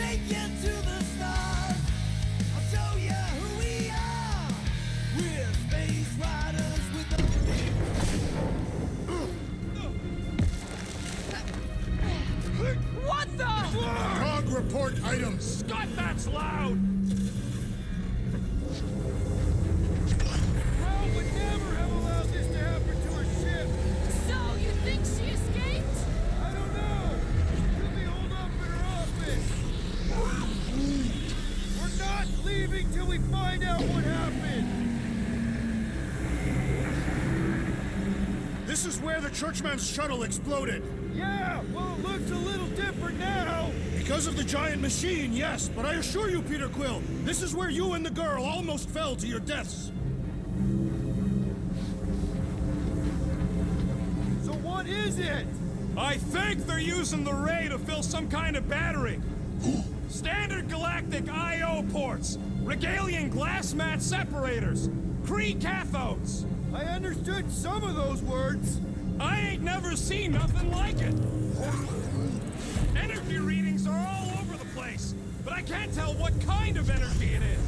take you to the stars. I'll show you who we are. We're space riders with the What the? Cog report items. Scott, that's loud! Crown would never have allowed this to happen to her ship. So, you think she escaped? I don't know. She could be holed up in her office. We're not leaving till we find out what happened. This is where the Churchman's shuttle exploded. Yeah, well, it looks a little different now. Because of the giant machine, yes, but I assure you, Peter Quill, this is where you and the girl almost fell to your deaths. So what is it? I think they're using the ray to fill some kind of battery. Standard galactic I.O. ports, Regalian glass mat separators, Kree cathodes. I understood some of those words. I ain't never seen nothing like it. Energy readings are all over the place, but I can't tell what kind of energy it is.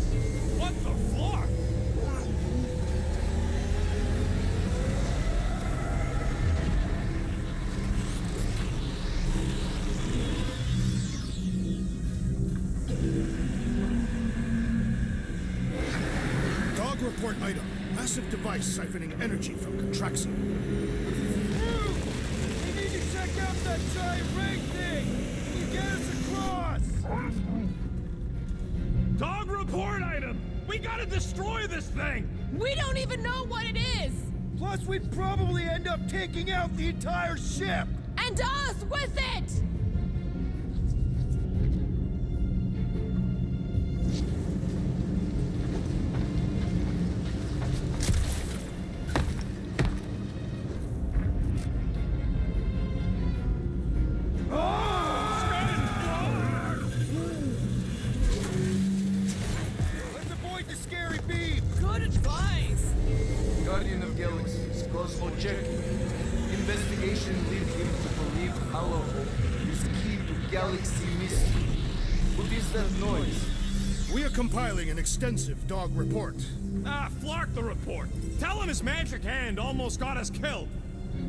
What the fuck? Dog report item. Massive device siphoning energy from Contraxia. We need to check out that giant ray thing. Can you get us across? Dog report item! We gotta destroy this thing! We don't even know what it is! Plus, we'd probably end up taking out the entire ship. And us with it! Let's avoid the scary beam. Good advice! Guardian of Galaxies, Cosmo checking. Investigation lead him to believe Hollow Hope is key to galaxy mystery. What is that noise? We are compiling an extensive dog report. Ah, flark the report. Tell him his magic hand almost got us killed.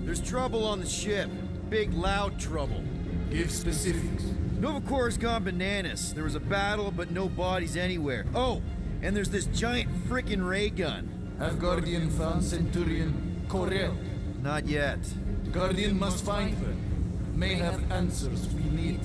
There's trouble on the ship. Big, loud trouble. Give specifics. Novacore's gone bananas. There was a battle, but no bodies anywhere. Oh, and there's this giant frickin' ray gun. Have Guardian found Centurion Corel? Not yet. Guardian must find her. May have answers we need.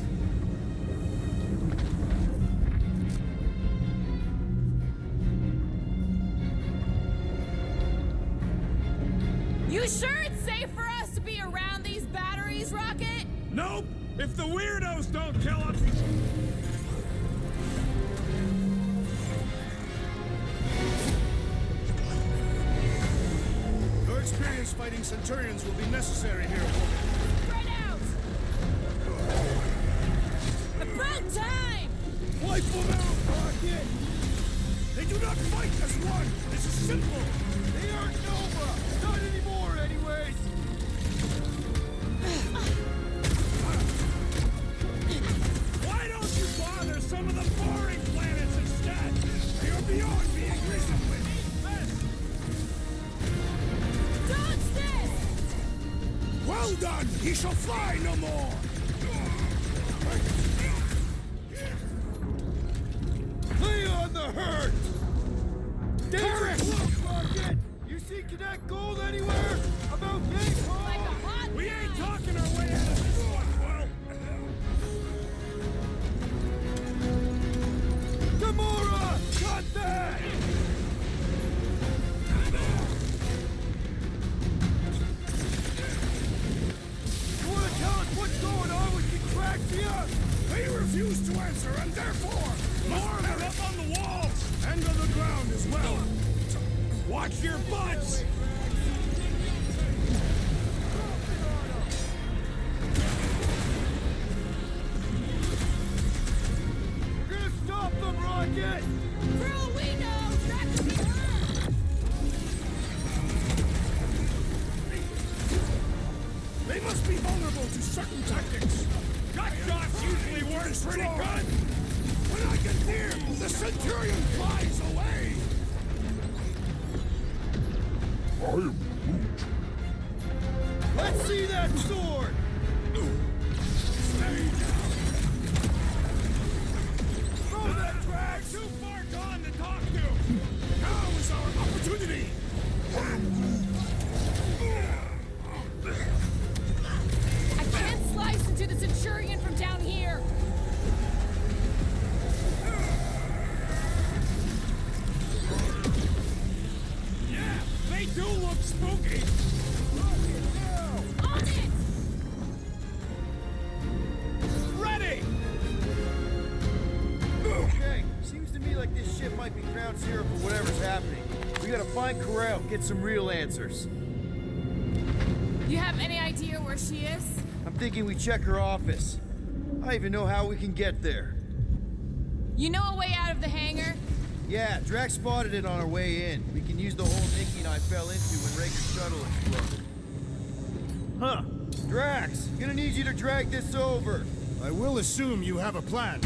You sure it's safe for us to be around these batteries, Rocket? Nope! If the weirdos don't kill us... Your experience fighting Centurions will be necessary here. Spread out! About time! Wipe them out, Rocket! They do not fight as one! This is simple! They aren't Nova! Not anymore, anyways! Why don't you bother some of the boring planets instead? They are beyond being reasoned with. Dodge this! Well done! He shall fly no more! Lay on the hurt! Dangerous! Look, Rocket! You see Cadet Gold anywhere? About this Like a hot We ain't knife. talking our way out of this one, Quill. Gamora! Got that! You wanna tell us what's going on with Contraxia? They refuse to answer, and therefore... More of them up on the walls! And on the ground as well! Watch your butts! We're gonna stop them, Rocket! For all we know, that could be her! They must be vulnerable to certain tactics! Gut shots usually work pretty good! When I get near, the Centurion flies away! I am Groot. Let's see that sword! Stay down! Throw that Drax! Too far gone to talk to! Now is our opportunity! I can't slice into the Centurion from down here. Yeah, they do look spooky! On it! Ready! Okay, seems to me like this ship might be ground zero for whatever's happening. We gotta find Corel, get some real answers. You have any idea where she is? I'm thinking we check her office. I even know how we can get there. You know a way out of the hangar? Yeah, Drax spotted it on our way in. We can use the hole Nikki and I fell into when Raker's shuttle exploded. Huh. Drax, gonna need you to drag this over. I will assume you have a plan.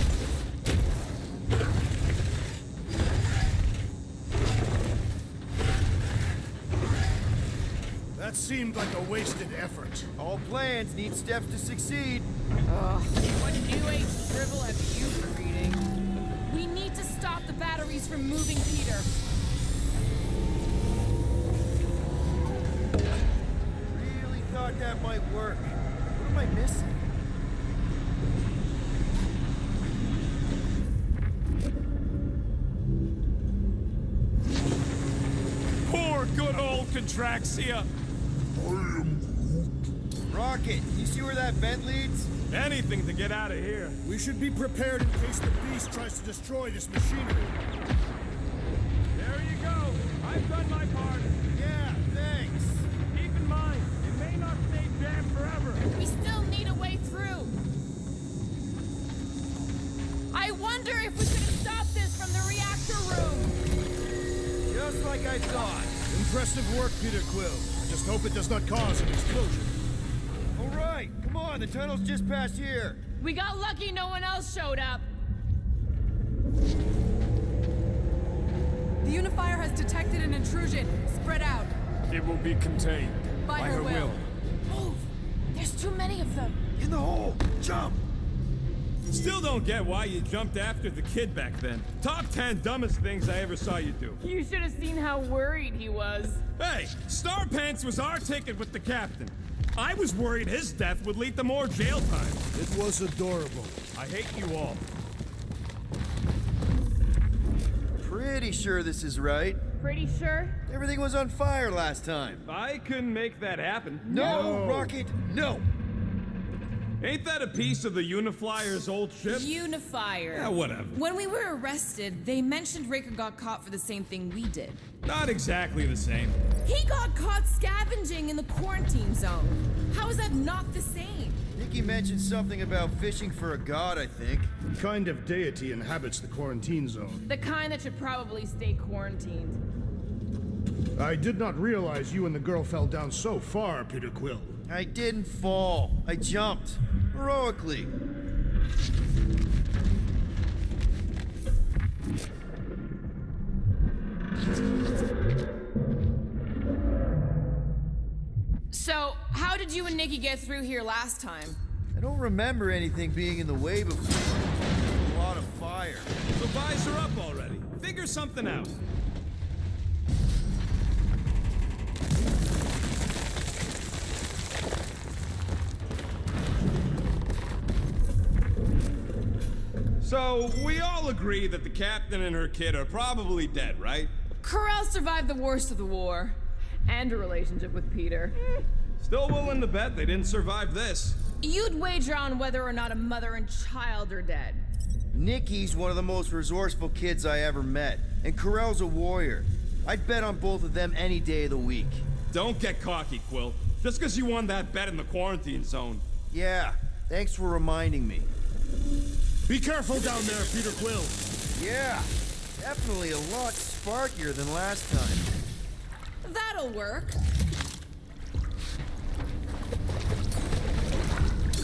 That seemed like a wasted effort. All plans need steps to succeed. What new age shrivel have you been reading? We need to stop the batteries from moving Peter. Really thought that might work. What am I missing? Poor good old Contraxia! Rocket, you see where that vent leads? Anything to get out of here. We should be prepared in case the beast tries to destroy this machinery. There you go. I've done my part. Yeah, thanks. Keep in mind, it may not stay jammed forever. We still need a way through. I wonder if we could have stopped this from the reactor room. Just like I thought. Impressive work, Peter Quill. I just hope it does not cause an explosion. All right, come on, the tunnel's just past here. We got lucky no one else showed up. The Unifier has detected an intrusion. Spread out. It will be contained. By her will. Move! There's too many of them. In the hole, jump! Still don't get why you jumped after the kid back then. Top 10 dumbest things I ever saw you do. You should have seen how worried he was. Hey, Star Pants was our ticket with the captain. I was worried his death would lead to more jail time. It was adorable. I hate you all. Pretty sure this is right. Pretty sure? Everything was on fire last time. I couldn't make that happen. No, Rocket, no! Ain't that a piece of the Uniflyer's old ship? Unifier. Yeah, whatever. When we were arrested, they mentioned Raker got caught for the same thing we did. Not exactly the same. He got caught scavenging in the quarantine zone. How is that not the same? Nikki mentioned something about fishing for a god, I think. What kind of deity inhabits the quarantine zone? The kind that should probably stay quarantined. I did not realize you and the girl fell down so far, Peter Quill. I didn't fall. I jumped. Heroically. So, how did you and Nikki get through here last time? I don't remember anything being in the way before. A lot of fire. So vise her up already. Figure something out. So, we all agree that the captain and her kid are probably dead, right? Corel survived the worst of the war. And a relationship with Peter. Still willing to bet they didn't survive this. You'd wager on whether or not a mother and child are dead. Nikki's one of the most resourceful kids I ever met. And Corel's a warrior. I'd bet on both of them any day of the week. Don't get cocky, Quill. Just because you won that bet in the quarantine zone. Yeah, thanks for reminding me. Be careful down there, Peter Quill. Yeah, definitely a lot sparkier than last time. That'll work.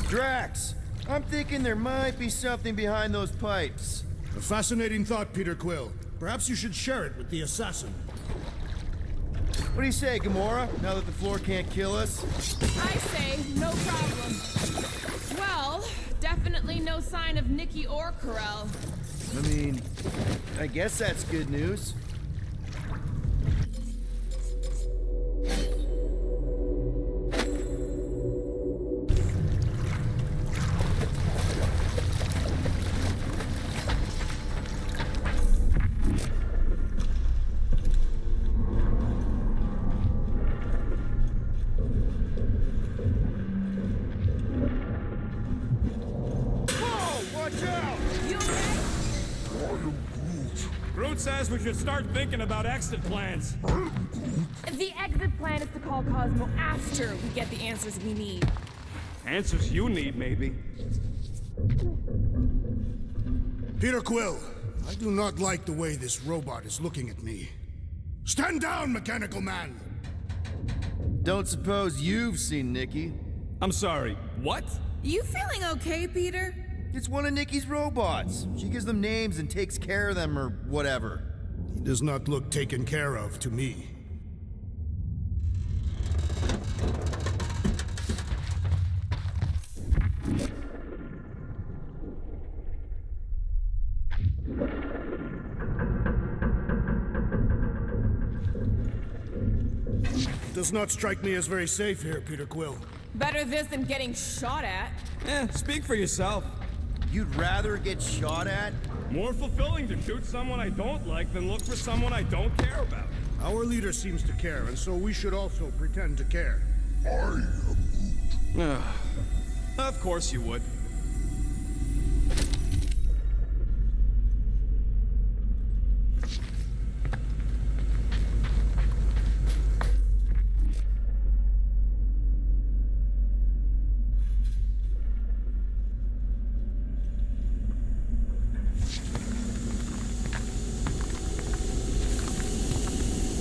Drax, I'm thinking there might be something behind those pipes. A fascinating thought, Peter Quill. Perhaps you should share it with the assassin. What do you say, Gamora? Now that the floor can't kill us? I say, no problem. Well, definitely no sign of Nikki or Carell. I mean, I guess that's good news. Groot says we should start thinking about exit plans. The exit plan is to call Cosmo after we get the answers we need. Answers you need, maybe. Peter Quill, I do not like the way this robot is looking at me. Stand down, Mechanical Man! Don't suppose you've seen Nikki? I'm sorry, what? You feeling okay, Peter? It's one of Nikki's robots. She gives them names and takes care of them or whatever. He does not look taken care of to me. It does not strike me as very safe here, Peter Quill. Better this than getting shot at. Speak for yourself. You'd rather get shot at? More fulfilling to shoot someone I don't like than look for someone I don't care about. Our leader seems to care, and so we should also pretend to care. Of course you would.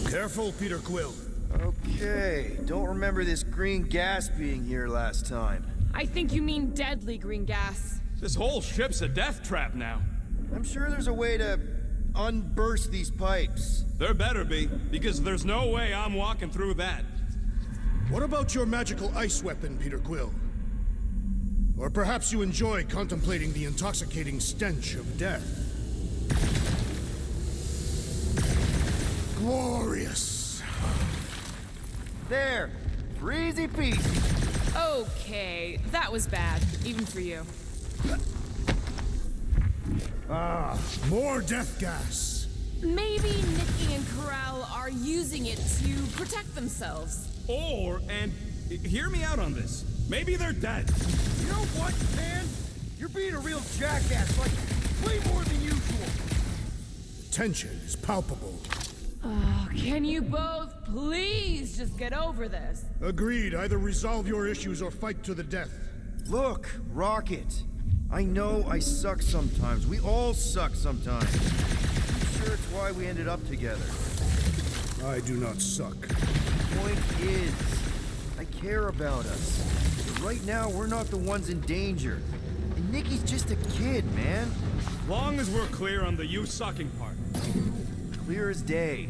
Careful, Peter Quill. Okay, don't remember this green gas being here last time. I think you mean deadly green gas. This whole ship's a death trap now. I'm sure there's a way to unburst these pipes. There better be, because there's no way I'm walking through that. What about your magical ice weapon, Peter Quill? Or perhaps you enjoy contemplating the intoxicating stench of death. Glorious. There, breezy peasy. Okay, that was bad, even for you. Ah, more death gas. Maybe Nikki and Carell are using it to protect themselves. Or, and hear me out on this, maybe they're dead. You know what, man? You're being a real jackass, like, way more than usual. The tension is palpable. Oh, can you both please just get over this? Agreed. Either resolve your issues or fight to the death. Look, Rocket. I know I suck sometimes. We all suck sometimes. I'm sure it's why we ended up together. I do not suck. Point is, I care about us. Right now, we're not the ones in danger. And Nikki's just a kid, man. Long as we're clear on the you sucking part. Clear as day.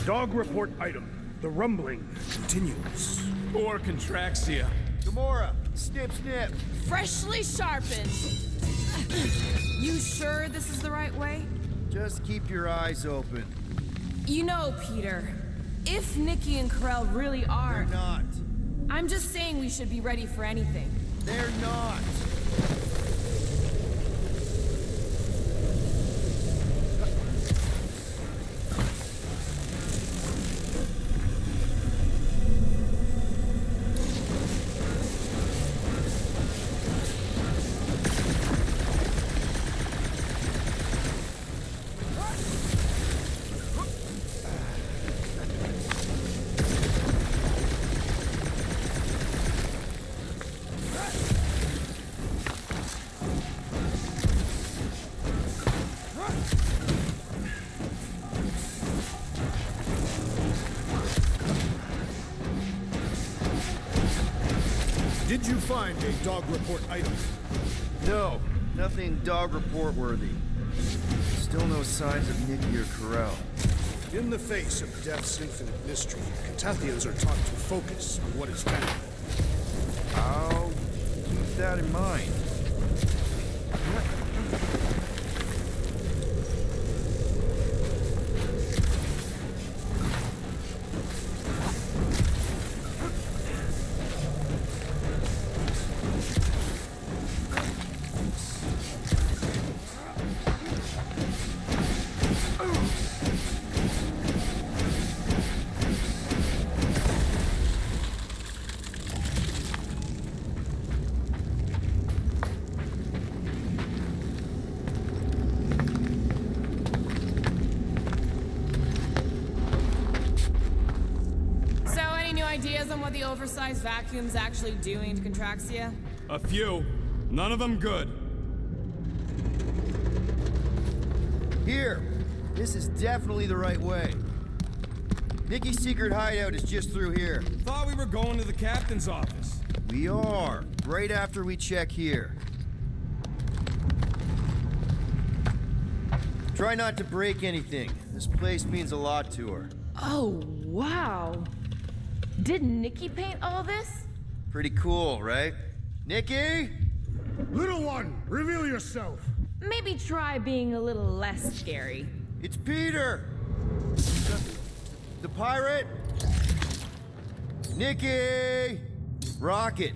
Dog report item. The rumbling continues. Or Contraxia. Gamora, snip, snip. Freshly sharpened. You sure this is the right way? Just keep your eyes open. You know, Peter, if Nikki and Carell really are... They're not. I'm just saying we should be ready for anything. They're not. Did you find a dog report item? No, nothing dog report worthy. Still no signs of Nikki or Corell. In the face of death's infinite mystery, Catathians are taught to focus on what is found. I'll keep that in mind. Ideas on what the oversized vacuum's actually doing to Contraxia? A few. None of them good. Here! This is definitely the right way. Nikki's secret hideout is just through here. Thought we were going to the captain's office. We are, right after we check here. Try not to break anything. This place means a lot to her. Oh, wow. Did Nikki paint all this? Pretty cool, right? Nikki? Little one, reveal yourself. Maybe try being a little less scary. It's Peter! The pirate? Nikki! Rocket,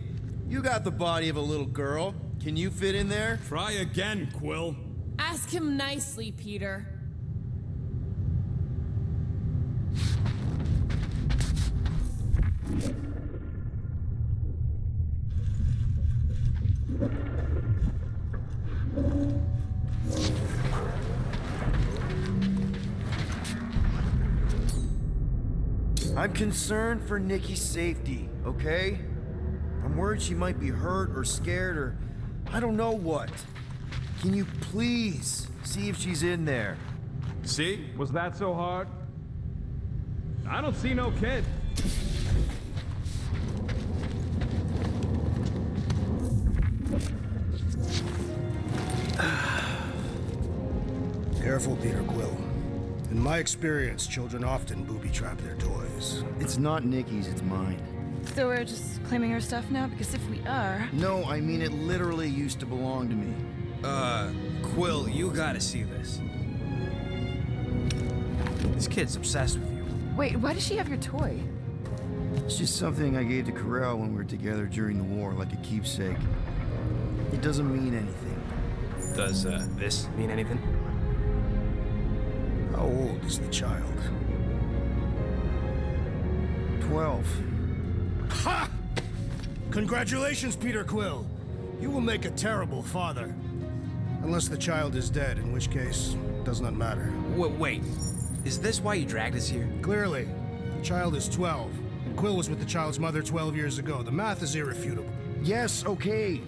you got the body of a little girl. Can you fit in there? Try again, Quill. Ask him nicely, Peter. I'm concerned for Nikki's safety, okay? I'm worried she might be hurt or scared or I don't know what. Can you please see if she's in there? See? Was that so hard? I don't see no kid. Careful, Peter Quill. In my experience, children often booby-trap their toys. It's not Nikki's, it's mine. So we're just claiming her stuff now? Because if we are... No, I mean it literally used to belong to me. Quill, you gotta see this. This kid's obsessed with you. Wait, why does she have your toy? It's just something I gave to Corell when we were together during the war, like a keepsake. It doesn't mean anything. Does, this mean anything? How old is the child? 12. Ha! Congratulations, Peter Quill. You will make a terrible father. Unless the child is dead, in which case, it does not matter. Wait. Is this why you dragged us here? Clearly, the child is 12, and Quill was with the child's mother 12 years ago. The math is irrefutable. Yes, okay.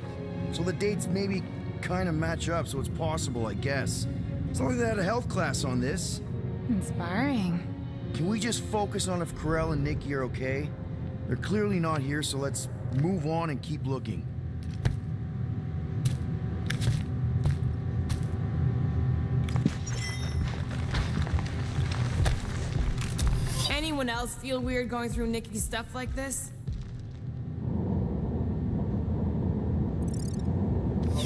So the dates maybe kind of match up, so it's possible, I guess. It's not like they had a health class on this. Inspiring. Can we just focus on if Corell and Nikki are okay? They're clearly not here, so let's move on and keep looking. Anyone else feel weird going through Nikki's stuff like this?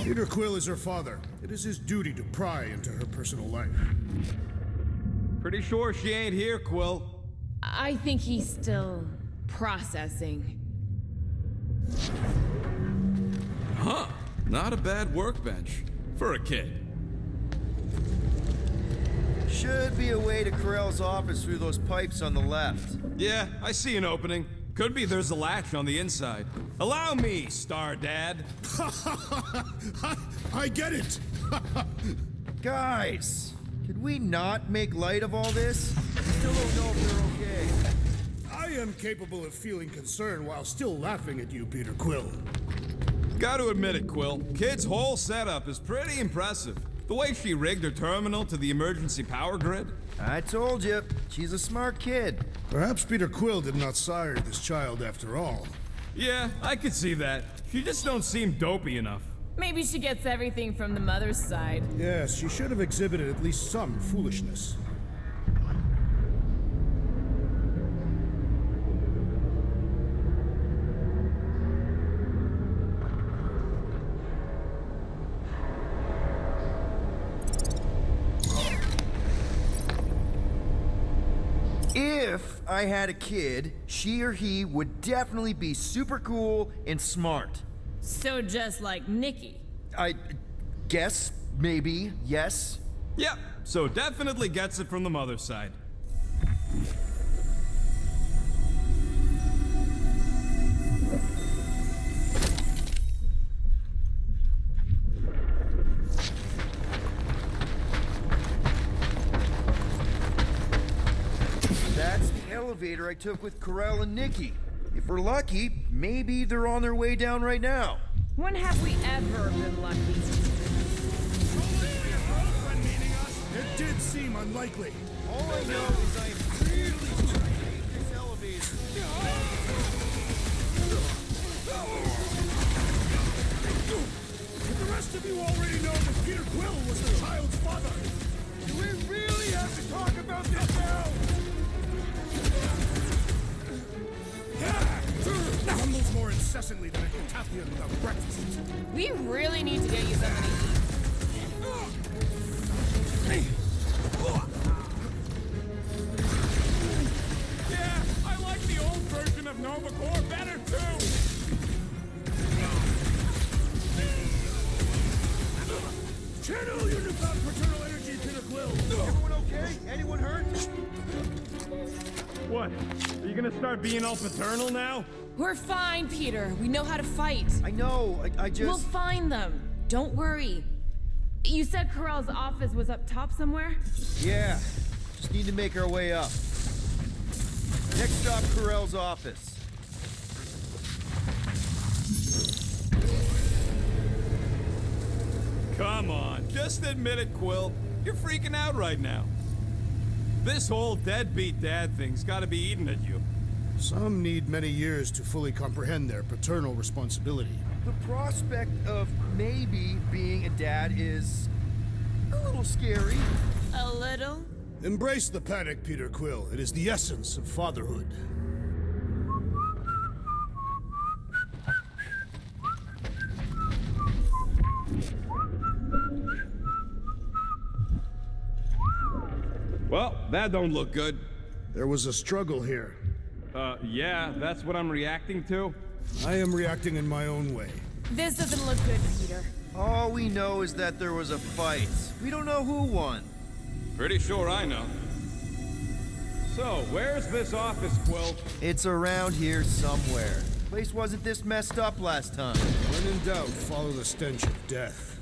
Peter Quill is her father. It is his duty to pry into her personal life. Pretty sure she ain't here, Quill. I think he's still processing. Huh. Not a bad workbench. For a kid. Should be a way to Corell's office through those pipes on the left. Yeah, I see an opening. Could be there's a latch on the inside. Allow me, Star Dad. I get it! Guys, could we not make light of all this? I still don't know if they're okay. I am capable of feeling concern while still laughing at you, Peter Quill. Gotta admit it, Quill. Kid's whole setup is pretty impressive. The way she rigged her terminal to the emergency power grid. I told you, she's a smart kid. Perhaps Peter Quill did not sire this child after all. Yeah, I could see that. She just don't seem dopey enough. Maybe she gets everything from the mother's side. Yes, she should have exhibited at least some foolishness. If I had a kid, she or he would definitely be super cool and smart. So just like Nikki. I guess, maybe, yes. Yep, so definitely gets it from the mother's side. That's the elevator I took with Corell and Nikki. If we're lucky, maybe they're on their way down right now. When have we ever been lucky? It did seem unlikely. All I know is I am really trying to hate this elevator. But the rest of you already know that Peter Quill was the child's father. Do we really have to talk about this now? Mumbles more incessantly than a Cataffian without breakfast. We really need to get you something to eat. Yeah, I like the old version of Nova Corps better too. Channel your newfound paternal energy, Peter Quill. Everyone okay? Anyone hurt? What? Are you gonna start being all paternal now? We're fine, Peter. We know how to fight. I know, I just... We'll find them. Don't worry. You said Corell's office was up top somewhere? Yeah, just need to make our way up. Next stop, Corell's office. Come on, just admit it, Quill. You're freaking out right now. This whole deadbeat dad thing's gotta be eating at you. Some need many years to fully comprehend their paternal responsibility. The prospect of maybe being a dad is a little scary. A little. Embrace the panic, Peter Quill. It is the essence of fatherhood. Well, that don't look good. There was a struggle here. Yeah, that's what I'm reacting to. I am reacting in my own way. This doesn't look good, Peter. All we know is that there was a fight. We don't know who won. Pretty sure I know. So, where's this office, Quill? It's around here somewhere. Place wasn't this messed up last time. When in doubt, follow the stench of death.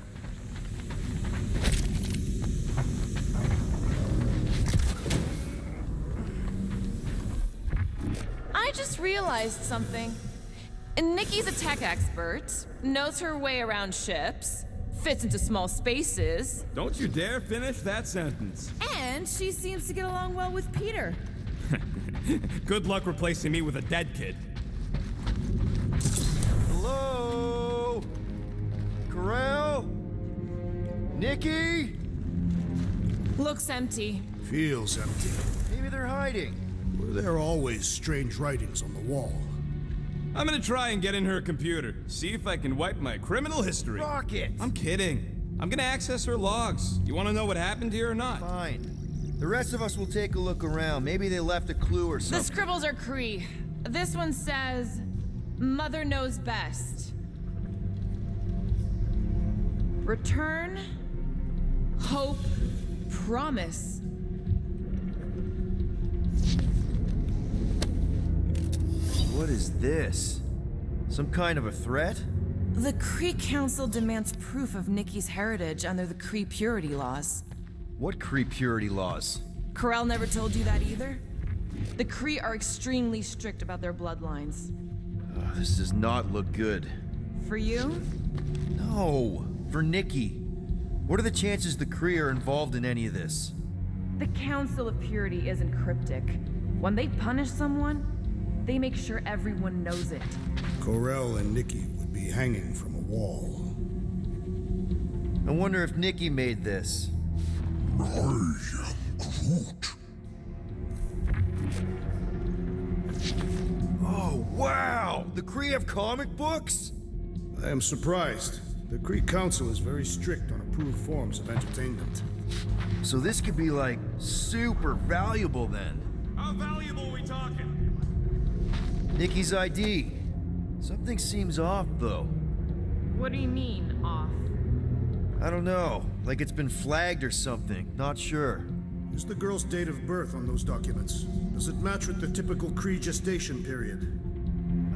I just realized something. Nikki's a tech expert, knows her way around ships, fits into small spaces, Don't you dare finish that sentence. and she seems to get along well with Peter. Good luck replacing me with a dead kid. Hello? Corell? Nikki? Looks empty. Feels empty. Maybe they're hiding. Were there always strange writings on the wall? I'm gonna try and get in her computer, see if I can wipe my criminal history. Rocket! I'm kidding. I'm gonna access her logs. You wanna know what happened here or not? Fine. The rest of us will take a look around. Maybe they left a clue or The something. scribbles are Cree. This one says, Mother knows best. Return, hope, promise. What is this? Some kind of a threat? The Cree Council demands proof of Nikki's heritage under the Cree purity laws. What Cree purity laws? Corell never told you that either? The Cree are extremely strict about their bloodlines. Oh, this does not look good. For you? No, for Nikki. What are the chances the Cree are involved in any of this? The Council of Purity isn't cryptic. When they punish someone, They make sure everyone knows it. Corell and Nikki would be hanging from a wall. I wonder if Nikki made this. Oh, wow! The Kree have comic books? I am surprised. The Kree Council is very strict on approved forms of entertainment. So this could be like super valuable then. How valuable are we talking? Nikki's ID. Something seems off though. What do you mean, off? I don't know. Like it's been flagged or something. Not sure. Is the girl's date of birth on those documents? Does it match with the typical Kree gestation period?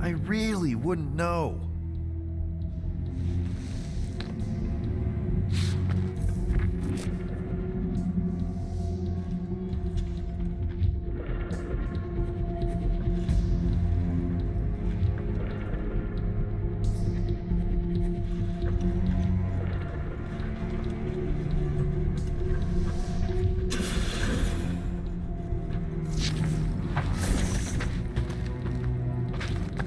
I really wouldn't know.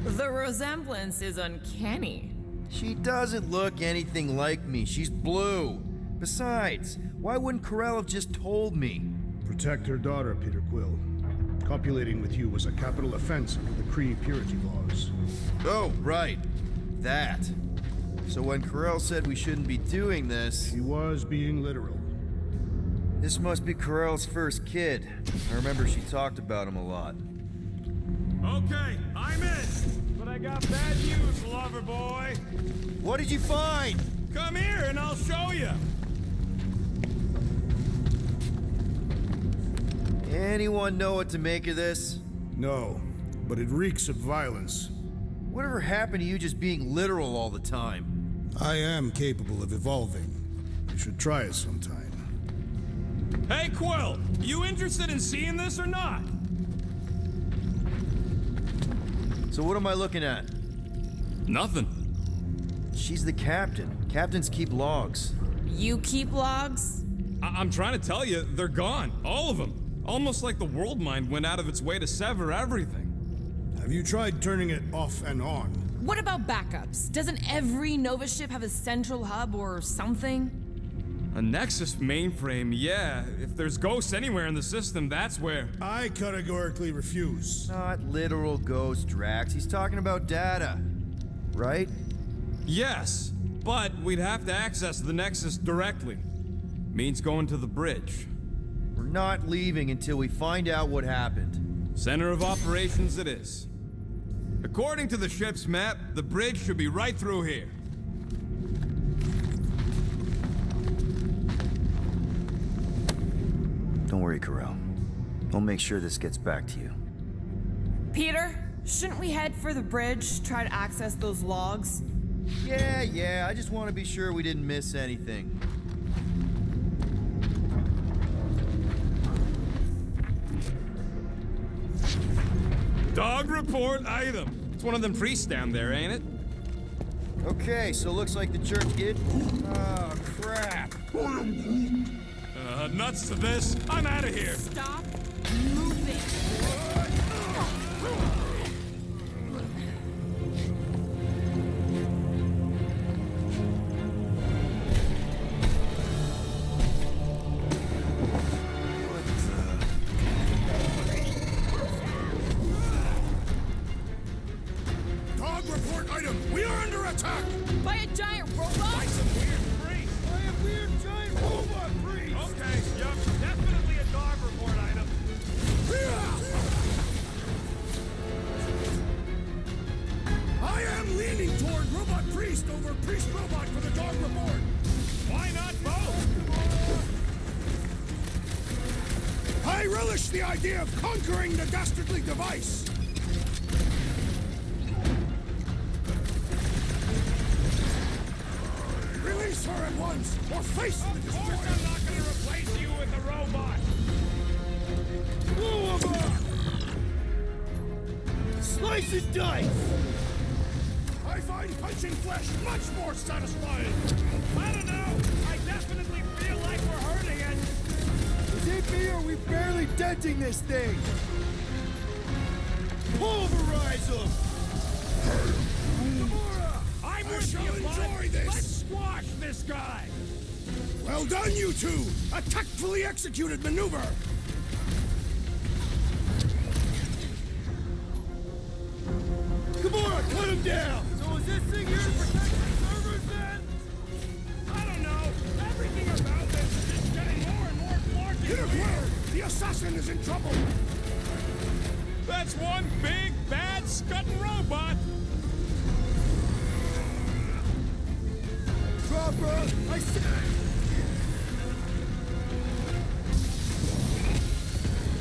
The resemblance is uncanny. She doesn't look anything like me. She's blue. Besides, why wouldn't Corell have just told me? Protect her daughter, Peter Quill. Copulating with you was a capital offense under the Kree purity laws. Oh, right. That. So when Corell said we shouldn't be doing this, He was being literal. this must be Corell's first kid. I remember she talked about him a lot. Okay, I'm in. But I got bad news, lover boy. What did you find? Come here and I'll show you. Anyone know what to make of this? No, but it reeks of violence. Whatever happened to you just being literal all the time? I am capable of evolving. You should try it sometime. Hey, Quill, you interested in seeing this or not? So what am I looking at? Nothing. She's the captain. Captains keep logs. You keep logs? I'm trying to tell you, they're gone. All of them. Almost like the world mind went out of its way to sever everything. Have you tried turning it off and on? What about backups? Doesn't every Nova ship have a central hub or something? A Nexus mainframe, yeah. If there's ghosts anywhere in the system, that's where. I categorically refuse. Not literal ghost, Drax. He's talking about data. Right? Yes, but we'd have to access the Nexus directly. Means going to the bridge. We're not leaving until we find out what happened. Center of operations it is. According to the ship's map, the bridge should be right through here. Don't worry, Corell. I'll make sure this gets back to you. Peter, shouldn't we head for the bridge, try to access those logs? Yeah, I just want to be sure we didn't miss anything. Dog report item. It's one of them priests down there, ain't it? Okay, so looks like the church did. Oh, crap. Nuts to this. I'm out of here. Stop moving. Dog report item! We are under attack! By a giant robot? Some weird priest. By a weird giant robot priest! Okay, yup, definitely a dog report item. I am leaning toward robot priest over priest robot for the dog report. Why not both? I relish the idea of conquering the dastardly device. Release her at once, or face the Of course destroyer. I'm not gonna replace you with a robot. Slice and dice! I find punching flesh much more satisfying! I don't know. I definitely feel like we're hurting it. Is it me or are we barely denting this thing? Pulverize! awesome! I'm I with shall you, bud. enjoy this. Let's squash this guy! Well done, you two! A tactfully executed maneuver! Gamora, cut him down! So is this thing here to protect the servers then? I don't know. Everything about this is just getting more and more Peter flarky. Quill! The assassin is in trouble! That's one big, bad, scudding robot! Dropper! I said...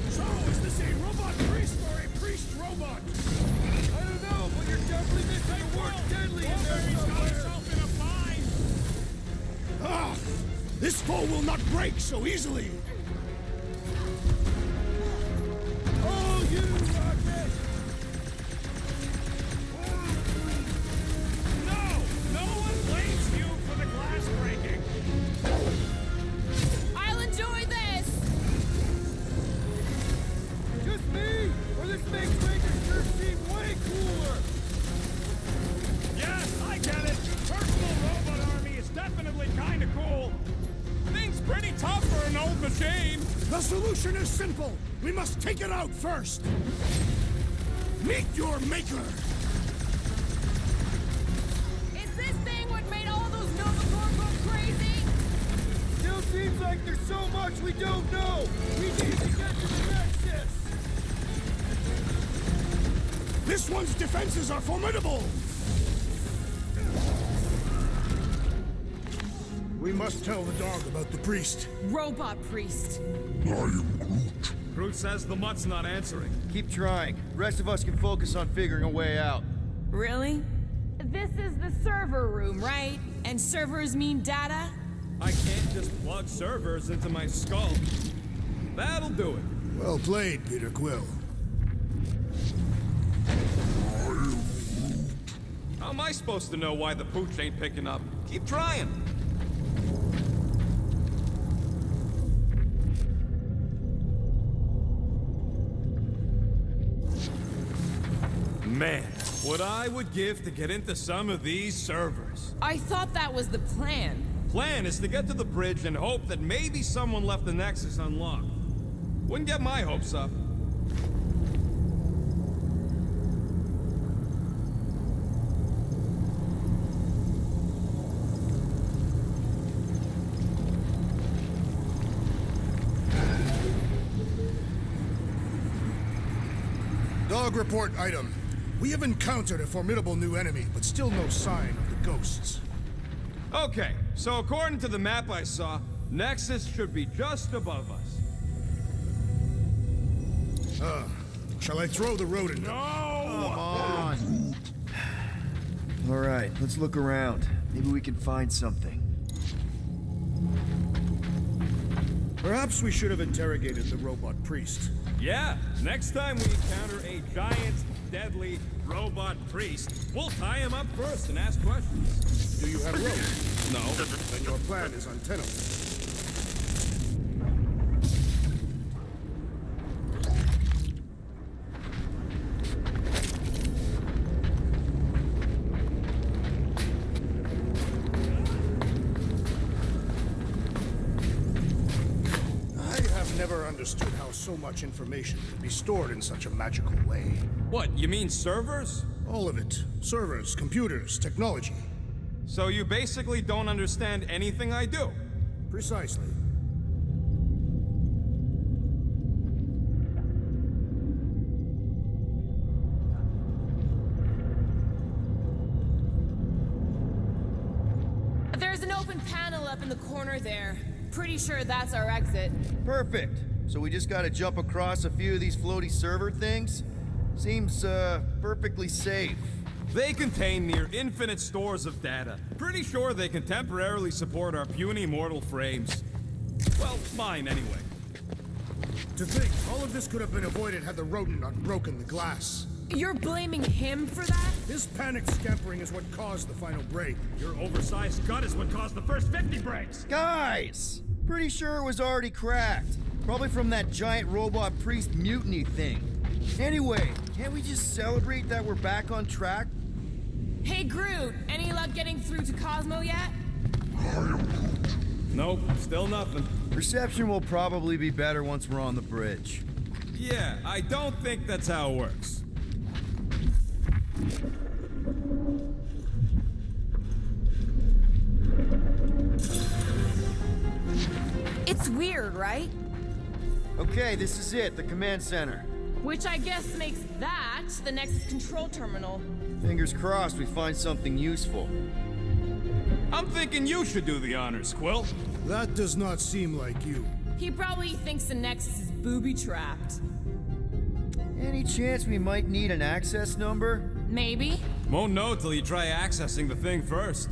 So, is this a robot priest or a priest robot? I don't know, but you're definitely missing the word deadly in there He's got somewhere. himself in a bind! Ah! This foe will not break so easily! Oh, you rocket! No one blames you for the glass breaking. I'll enjoy this! Just me? Or this makes Ranger sure seem way cooler? Yes, I get it. Personal robot army is definitely kind of cool. Thing's pretty tough for an old machine. The solution is simple. We must take it out first. Meet your maker. Is this thing what made all those Novacorps go crazy? Still seems like there's so much we don't know. We need to get to the Nexus. This one's defenses are formidable. We must tell the dog about the priest. Robot priest. Groot says the mutt's not answering. Keep trying. Rest of us can focus on figuring a way out. Really? This is the server room, right? And servers mean data? I can't just plug servers into my skull. That'll do it. Well played, Peter Quill. How am I supposed to know why the pooch ain't picking up? Keep trying. Man, what I would give to get into some of these servers. I thought that was the plan. Plan is to get to the bridge and hope that maybe someone left the Nexus unlocked. Wouldn't get my hopes up. Dog report item. We have encountered a formidable new enemy, but still no sign of the ghosts. Okay, so according to the map I saw, Nexus should be just above us. Shall I throw the rodent? No! On. All right, let's look around. Maybe we can find something. Perhaps we should have interrogated the robot priest. Yeah, next time we encounter a giant, deadly robot priest, we'll tie him up first and ask questions. Do you have rope? No. Then your plan is untenable. I have never understood how so much information can be stored in such a magical way. What, you mean servers? All of it. Servers, computers, technology. So you basically don't understand anything I do? Precisely. There's an open panel up in the corner there. Pretty sure that's our exit. Perfect. So we just gotta jump across a few of these floaty server things? Seems, perfectly safe. They contain near infinite stores of data. Pretty sure they can temporarily support our puny mortal frames. Well, mine anyway. To think, all of this could have been avoided had the rodent not broken the glass. You're blaming him for that? His panicked scampering is what caused the final break. Your oversized gut is what caused the first 50 breaks! Guys! Pretty sure it was already cracked. Probably from that giant robot priest mutiny thing. Anyway, can't we just celebrate that we're back on track? Hey, Groot, any luck getting through to Cosmo yet? Nope, still nothing. Reception will probably be better once we're on the bridge. Yeah, I don't think that's how it works. It's weird, right? Okay, this is it, the command center. Which I guess makes that the Nexus control terminal. Fingers crossed we find something useful. I'm thinking you should do the honors, Quill. That does not seem like you. He probably thinks the Nexus is booby-trapped. Any chance we might need an access number? Maybe? Won't know till you try accessing the thing first.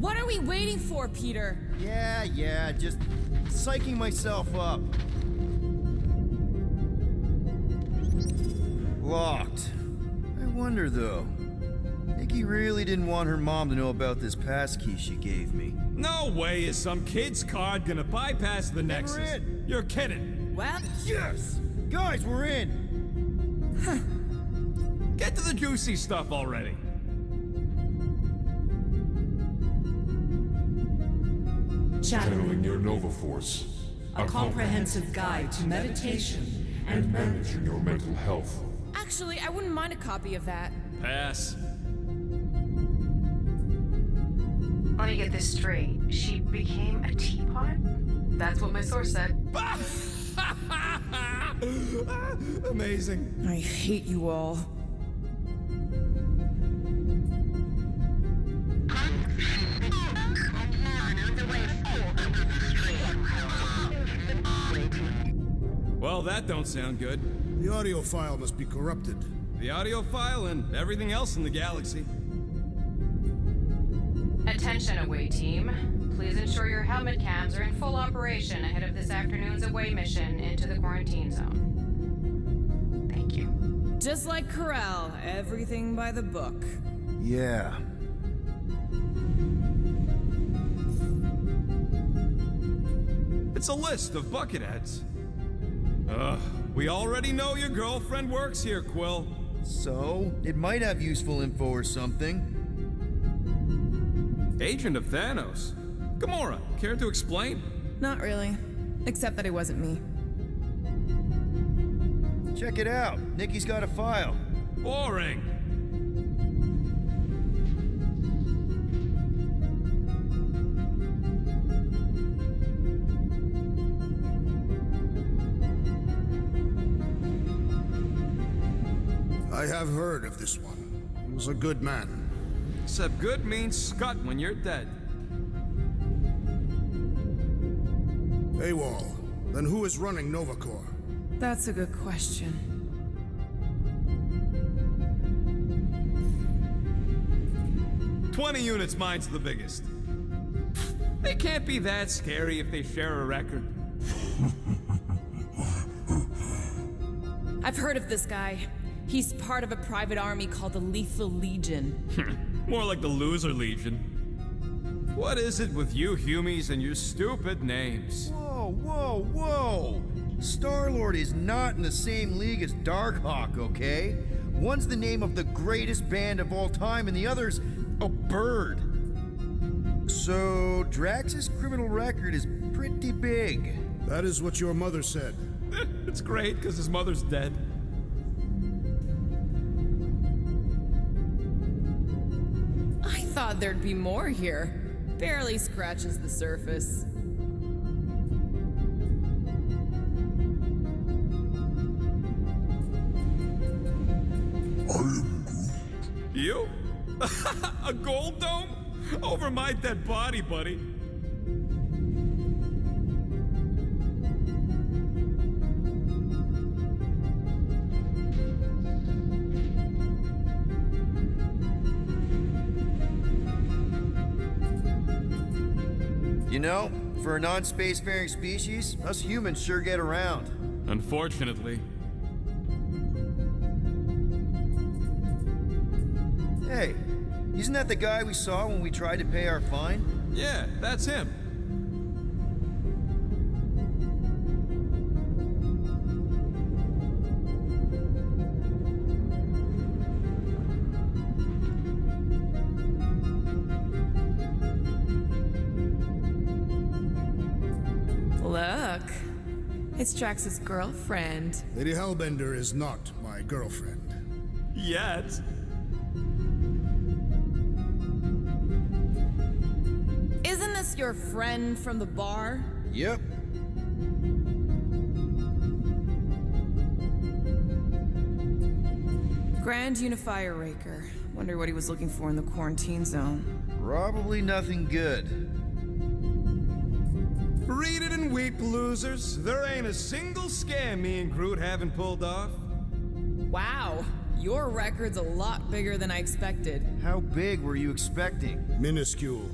What are we waiting for, Peter? Yeah, just psyching myself up. Locked. I wonder though. Nikki really didn't want her mom to know about this passkey she gave me. No way is some kid's card gonna bypass the Then we're Nexus. in. You're kidding. Well, Yes! Guys, we're in! Get to the juicy stuff already. Channeling your Nova Force. A comprehensive guide to meditation and managing your mental health. actually, I wouldn't mind a copy of that. Pass. Let me get this straight. She became a teapot? That's what my source said. Amazing. I hate you all. Well, that don't sound good. The audio file must be corrupted. The audio file and everything else in the galaxy. Attention, away team. Please ensure your helmet cams are in full operation ahead of this afternoon's away mission into the quarantine zone. Thank you. Just like Corral, everything by the book. Yeah. It's a list of bucketheads. We already know your girlfriend works here, Quill. So, it might have useful info or something. Agent of Thanos. Gamora, care to explain? Not really. Except that it wasn't me. Check it out. Nikki's got a file. Boring. I have heard of this one. He was a good man. Except good means scut when you're dead. AWOL. Then who is running Nova Corps? That's a good question. 20 units, mine's the biggest. They can't be that scary if they share a record. I've heard of this guy. He's part of a private army called the Lethal Legion. More like the Loser Legion. What is it with you Humies and your stupid names? Whoa! Star-Lord is not in the same league as Darkhawk, okay? One's the name of the greatest band of all time, and the other's a bird. So, Drax's criminal record is pretty big. That is what your mother said. It's great, because his mother's dead. I thought there'd be more here. Barely scratches the surface. You? A gold dome? Over my dead body, buddy. You know, for a non-spacefaring species, us humans sure get around. Unfortunately. Hey, isn't that the guy we saw when we tried to pay our fine? Yeah, that's him. It's Drax's girlfriend. Lady Hellbender is not my girlfriend. Yet. Isn't this your friend from the bar? Yep. Grand Unifier Raker. Wonder what he was looking for in the quarantine zone. Probably nothing good. Read it and weep, losers. There ain't a single scam me and Groot haven't pulled off. Wow, your record's a lot bigger than I expected. How big were you expecting? Minuscule.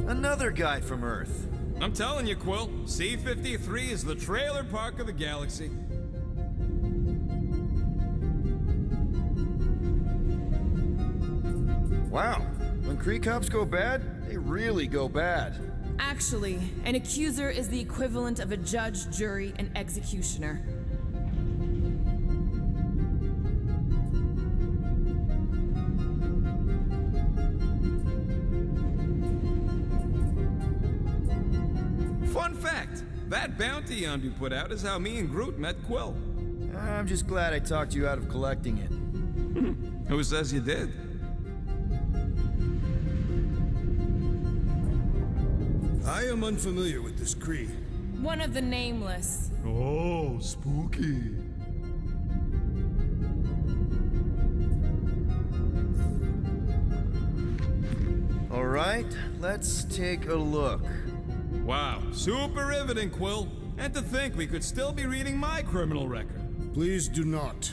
Another guy from Earth. I'm telling you, Quill, C-53 is the trailer park of the galaxy. Wow. When Kree cops go bad, they really go bad. Actually, an accuser is the equivalent of a judge, jury, and executioner. Fun fact, that bounty you put out is how me and Groot met Quill. I'm just glad I talked you out of collecting it. Who says you did? I am unfamiliar with this Kree. One of the nameless. Oh, spooky. All right, let's take a look. Wow, super riveting, Quill. And to think we could still be reading my criminal record. Please do not.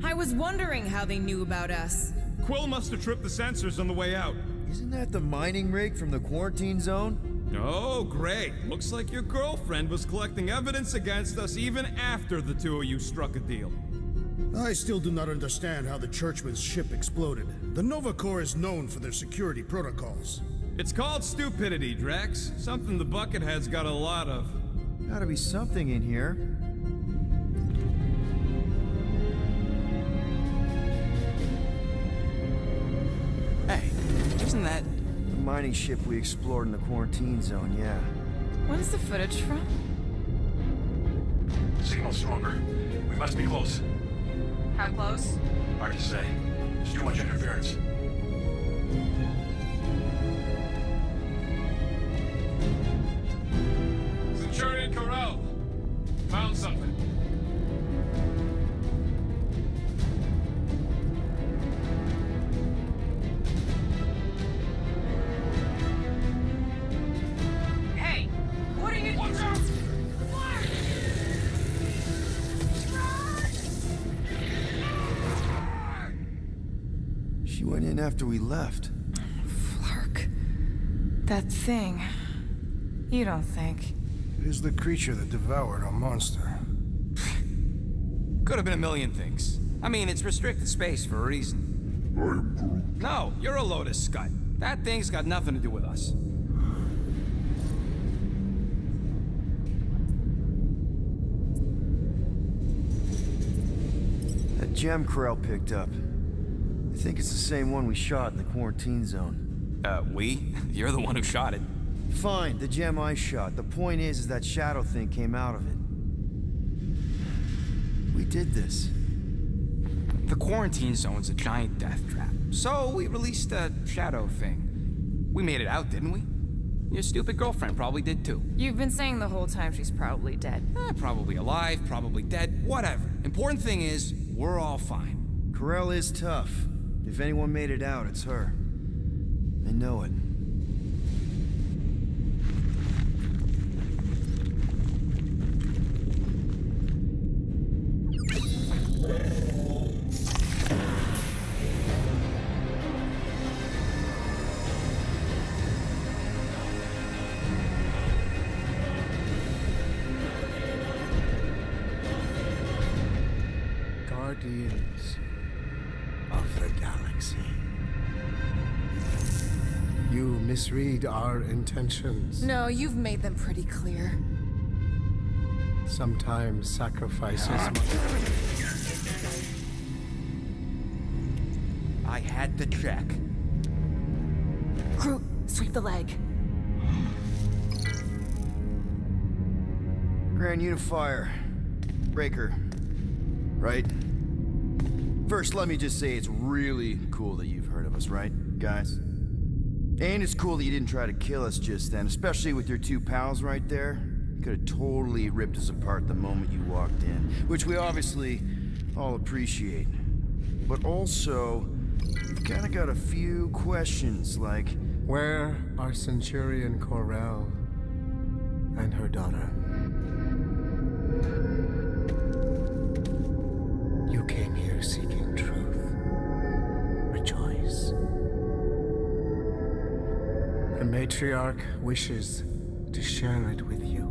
I was wondering how they knew about us. Quill must have tripped the sensors on the way out. Isn't that the mining rig from the quarantine zone? Oh, great. Looks like your girlfriend was collecting evidence against us even after the two of you struck a deal. I still do not understand how the Churchman's ship exploded. The Nova Corps is known for their security protocols. It's called stupidity, Drax. Something the Buckethead's got a lot of. Gotta be something in here. Hey, isn't that... The mining ship we explored in the quarantine zone, yeah. When's the footage from? Signal stronger. We must be close. How close? Hard to say. There's too much interference. Centurion Corral. Found something. Hey! What are you... Watch out! She went in after we left. Flark. That thing. You don't think? It is the creature that devoured our monster. Could have been a million things. I mean, it's restricted space for a reason. No, you're a load of scut. That thing's got nothing to do with us. That gem Corral picked up. I think it's the same one we shot in the quarantine zone. We? You're the one who shot it. Fine, the gem I shot. The point is that shadow thing came out of it. We did this. The quarantine zone's a giant death trap. So we released a shadow thing. We made it out, didn't we? Your stupid girlfriend probably did too. You've been saying the whole time she's probably dead. Probably alive, probably dead, whatever. Important thing is, we're all fine. Corral is tough. If anyone made it out, it's her. I know it. Guardians of the Galaxy. You misread our intentions. No, you've made them pretty clear. Sometimes sacrifices I had to check. Crew, sweep the leg. Grand Unifier. Breaker. Right? First, let me just say it's really cool that you've heard of us, right, guys? And it's cool that you didn't try to kill us just then, especially with your two pals right there. You could have totally ripped us apart the moment you walked in, which we obviously all appreciate. But also, we've kind of got a few questions, like... Where are Centurion Corell and her daughter? You came here seeking truth. Rejoice. The matriarch wishes to share it with you.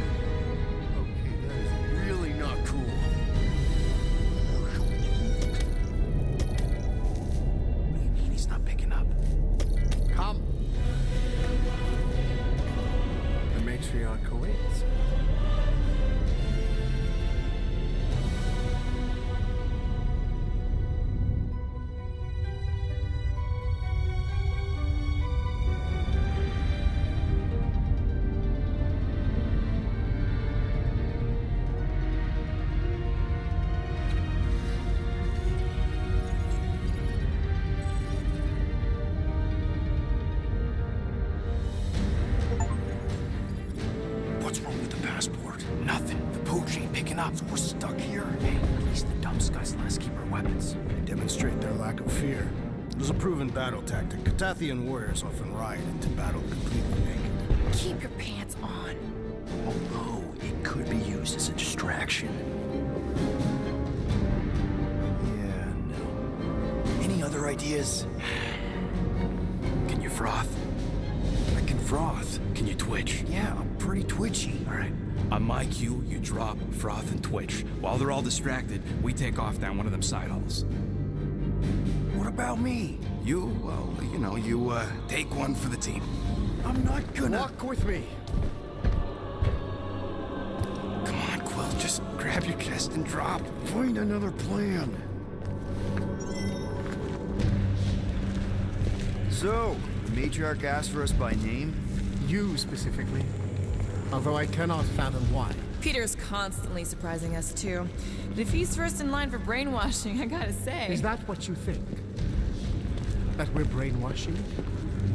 Okay, that is really not cool. What do you mean he's not picking up? Come. The matriarch awaits. What's wrong with the passport? Nothing. The pooch ain't picking up, so we're stuck here. Hey, at least the dumb guys let us keep our weapons. They demonstrate their lack of fear. It was a proven battle tactic. Katathian warriors often ride into battle completely naked. Keep your pants on. Although it could be used as a distraction. Yeah, no. Any other ideas? Can you froth? I can froth. Can you twitch? Yeah, I'm pretty twitchy. All right. On my cue, you drop, froth, and twitch. While they're all distracted, we take off down one of them side halls. What about me? You, well, you know, you, take one for the team. I'm not gonna... Walk with me. Come on, Quill, just grab your chest and drop. Find another plan. So, the matriarch asked for us by name? You specifically. Although I cannot fathom why. Peter's constantly surprising us, too. But if he's first in line for brainwashing, I gotta say... Is that what you think? That we're brainwashing?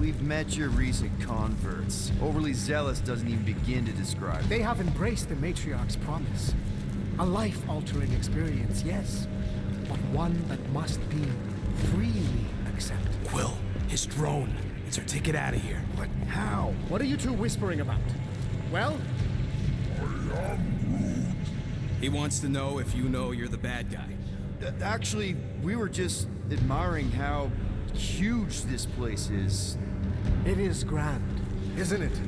We've met your recent converts. Overly zealous doesn't even begin to describe. They have embraced the matriarch's promise. A life-altering experience, yes. But one that must be freely accepted. Quill, his drone. It's our ticket out of here. What? How? What are you two whispering about? Well, He wants to know if you know you're the bad guy. Actually, we were just admiring how huge this place is. it is grand, isn't it?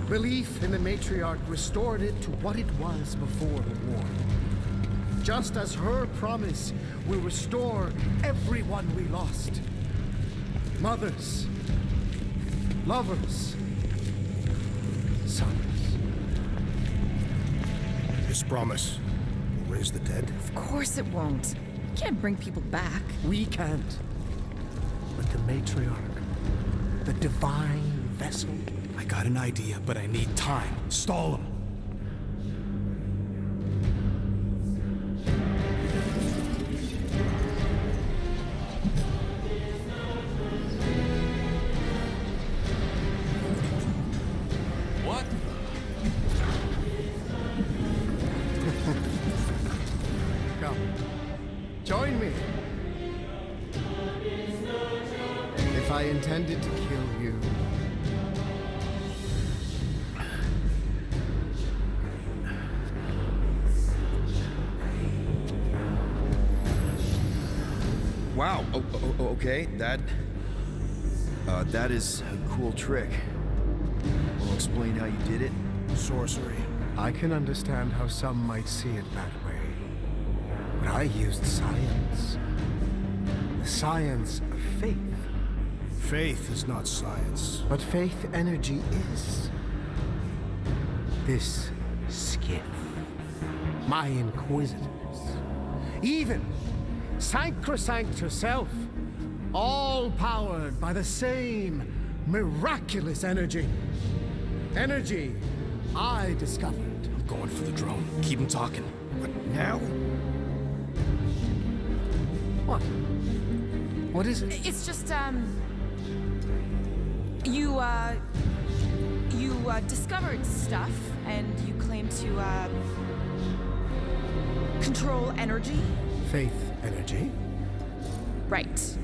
Belief in the matriarch restored it to what it was before the war. Just as her promise will restore everyone we lost. Mothers, lovers, sons. This promise will raise the dead. Of course it won't. You can't bring people back. We can't. But the matriarch, the divine vessel, I got an idea, but I need time. Stall him. What? come. Join me. If I intended to kill you, Wow. Okay. That is a cool trick. Will explain how you did it. Sorcery. I can understand how some might see it that way. But I used science. The science of faith. Faith is not science. But faith energy is. This skiff, my inquisitors, even Sacrosanct herself, all powered by the same miraculous energy. Energy I discovered. I'm going for the drone. Keep him talking. But now? What? What is it? It's just, you discovered stuff, and you claim to, control energy? Faith energy? Right.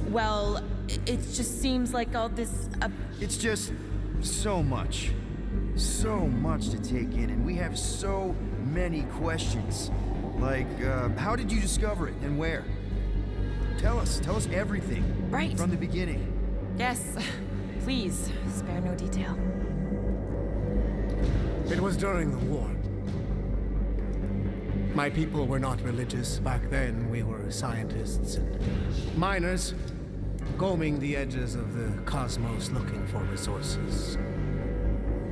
Well, it just seems like all this, It's just so much. So much to take in, and we have so many questions. Like, how did you discover it, and where? Tell us everything. Right. From the beginning. Yes. Please, spare no detail. It was during the war. My people were not religious. Back then, we were scientists and miners, combing the edges of the cosmos looking for resources.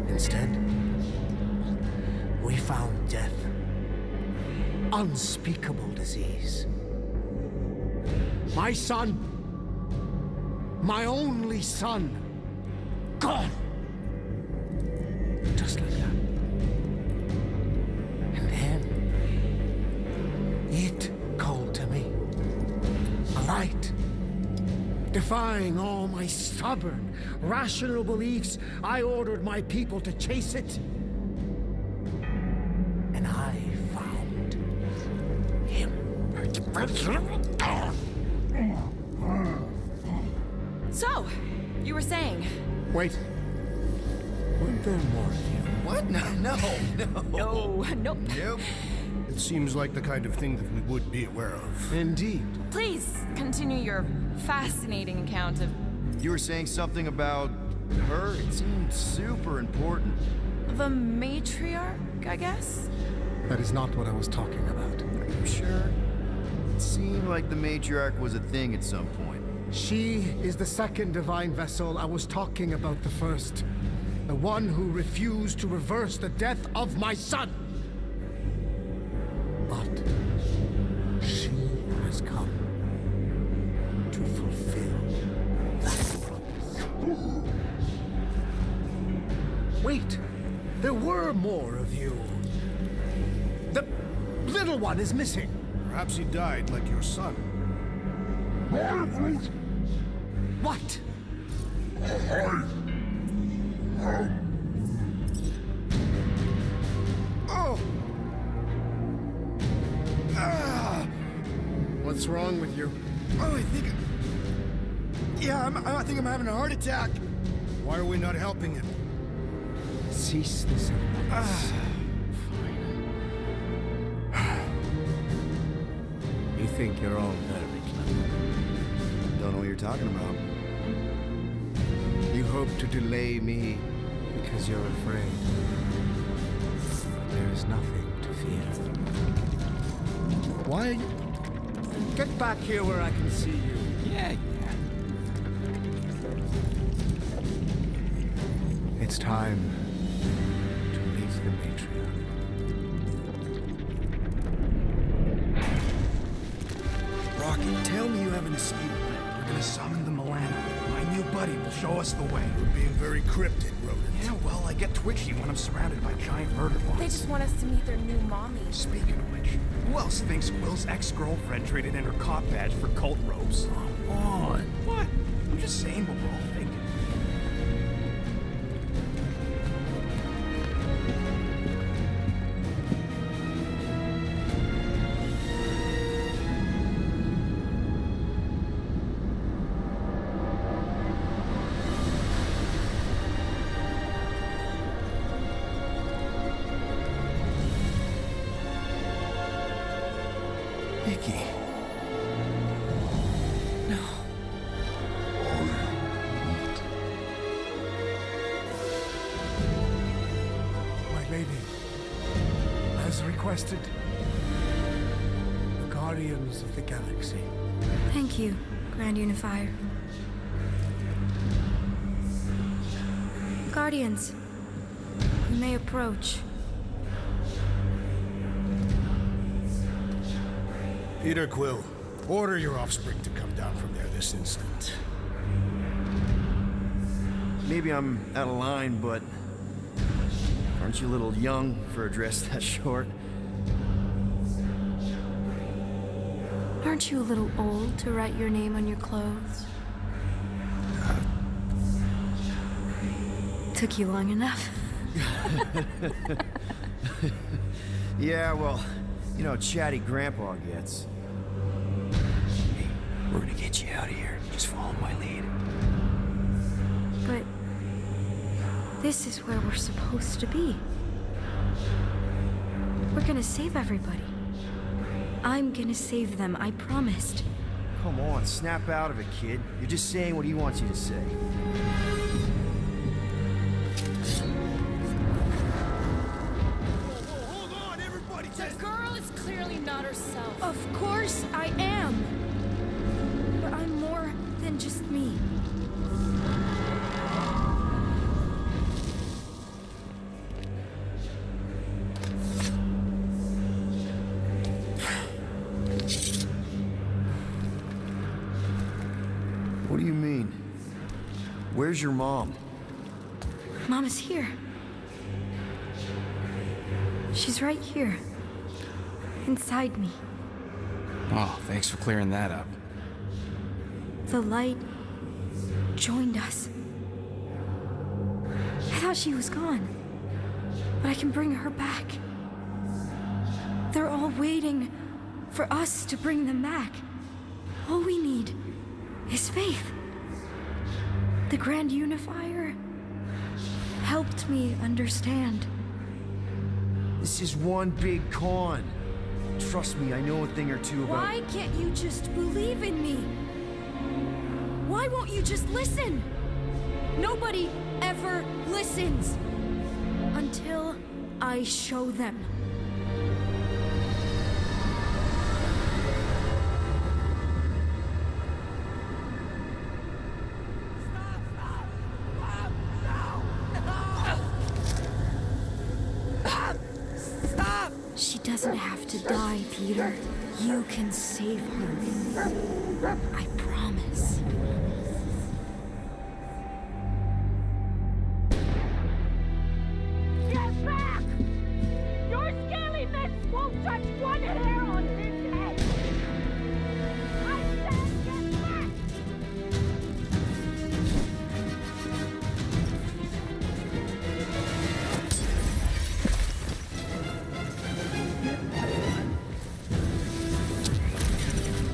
Instead, we found death. Unspeakable disease. My son, my only son, gone. Just like that. And then, it called to me. A light. Defying all my stubborn, rational beliefs, I ordered my people to chase it. And I found him. So, you were saying? Wait. Weren't there more of you? What? No. Nope. Nope. It seems like the kind of thing that we would be aware of. Indeed. Please continue your fascinating account of You were saying something about her? It seemed super important. the matriarch, I guess? That is not what I was talking about. Are you sure? It seemed like the matriarch was a thing at some point. She is the second divine vessel. I was talking about the first. The one who refused to reverse the death of my son. But she has come to fulfill that promise. Wait, there were more of you. The little one is missing. Perhaps he died like your son. What? Oh! What's wrong with you? Oh, I think I'm having a heart attack. Why are we not helping him? Cease this at once. You think you're all very clever. Don't know what you're talking about. You hope to delay me because you're afraid. There is nothing to fear. Why are you... Get back here where I can see you. Yeah. It's time to meet the matriarch. Rocky, tell me you have an escape plan. We're gonna summon the Milano. My new buddy will show us the way. You're being very cryptic, Rodent. Yeah, well, I get twitchy when I'm surrounded by giant murder bots. They just want us to meet their new mommy. Speaking of which, who else thinks Quill's ex-girlfriend traded in her cop badge for cult robes? Come on. What? I'm just saying what we're all thinking. Nikki. My lady, as requested, the Guardians of the Galaxy Thank you, Grand Unifier. Guardians, you may approach. Peter Quill, order your offspring to come down from there this instant. Maybe I'm out of line, but aren't you a little young for a dress that short? Aren't you a little old to write your name on your clothes? Took you long enough. Yeah, well, you know how chatty Grandpa gets. Hey, we're gonna get you out of here. Just follow my lead. But this is where we're supposed to be. We're gonna save everybody. I'm gonna save them, I promised. Come on, snap out of it, kid. You're just saying what he wants you to say. The girl is clearly not herself. Of course I am. But I'm more than just me. What do you mean? Where's your mom? Mama's here. She's right here. Inside me. Oh, thanks for clearing that up. The light joined us. I thought she was gone, but I can bring her back. They're all waiting for us to bring them back. All we need is faith. The Grand Unifier helped me understand. This is one big con. Trust me, I know a thing or two about... Why can't you just believe in me? Why won't you just listen? Nobody ever listens until I show them. She doesn't have to die, Peter. You can save her. I promise. Get back! Your scaly mitts won't touch one hair on his head! I said get back!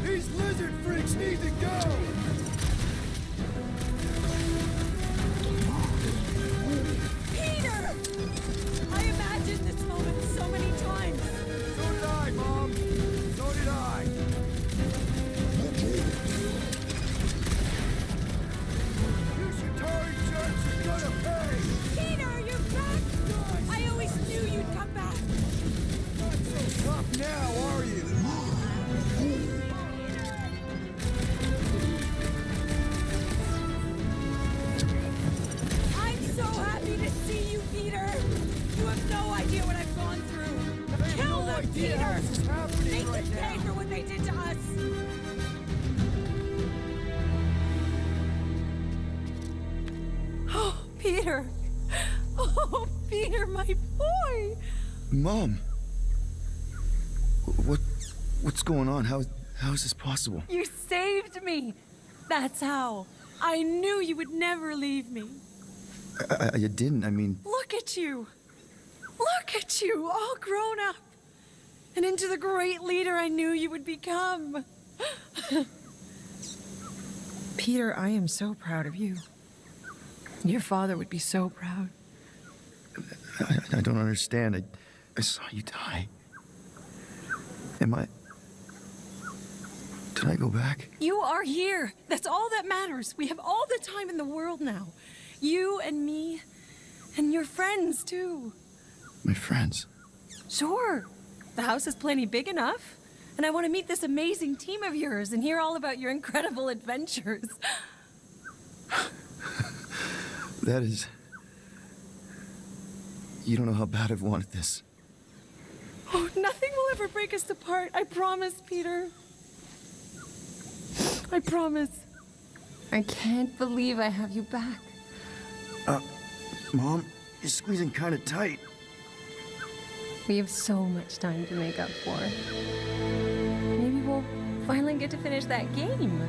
These lizard freaks need to go! Peter! I imagined this moment so many times. So did I, Mom. So did I. You Centauri jerks are gonna pay! Peter, you're back! I always knew you'd come back. Not so tough now, are you? I'm so happy to see you, Peter. You have no idea what I've gone through. Kill them, idea how Peter! this is happening Make right them pay now. for what they did to us. Oh, Peter. Oh, Peter, my boy. Mom! What's going on? How is this possible? You saved me. That's how. I knew you would never leave me. I didn't, I mean... Look at you. Look at you, all grown up. And into the great leader I knew you would become. Peter, I am so proud of you. Your father would be so proud. I don't understand. I saw you die. Did I go back? You are here. That's all that matters. We have all the time in the world now. You and me, and your friends, too. My friends? Sure. The house is plenty big enough. And I want to meet this amazing team of yours and hear all about your incredible adventures. That is... You don't know how bad I've wanted this. Oh, nothing will ever break us apart. I promise, Peter. I promise. I can't believe I have you back. Mom, you're squeezing kind of tight. We have so much time to make up for. Maybe we'll finally get to finish that game.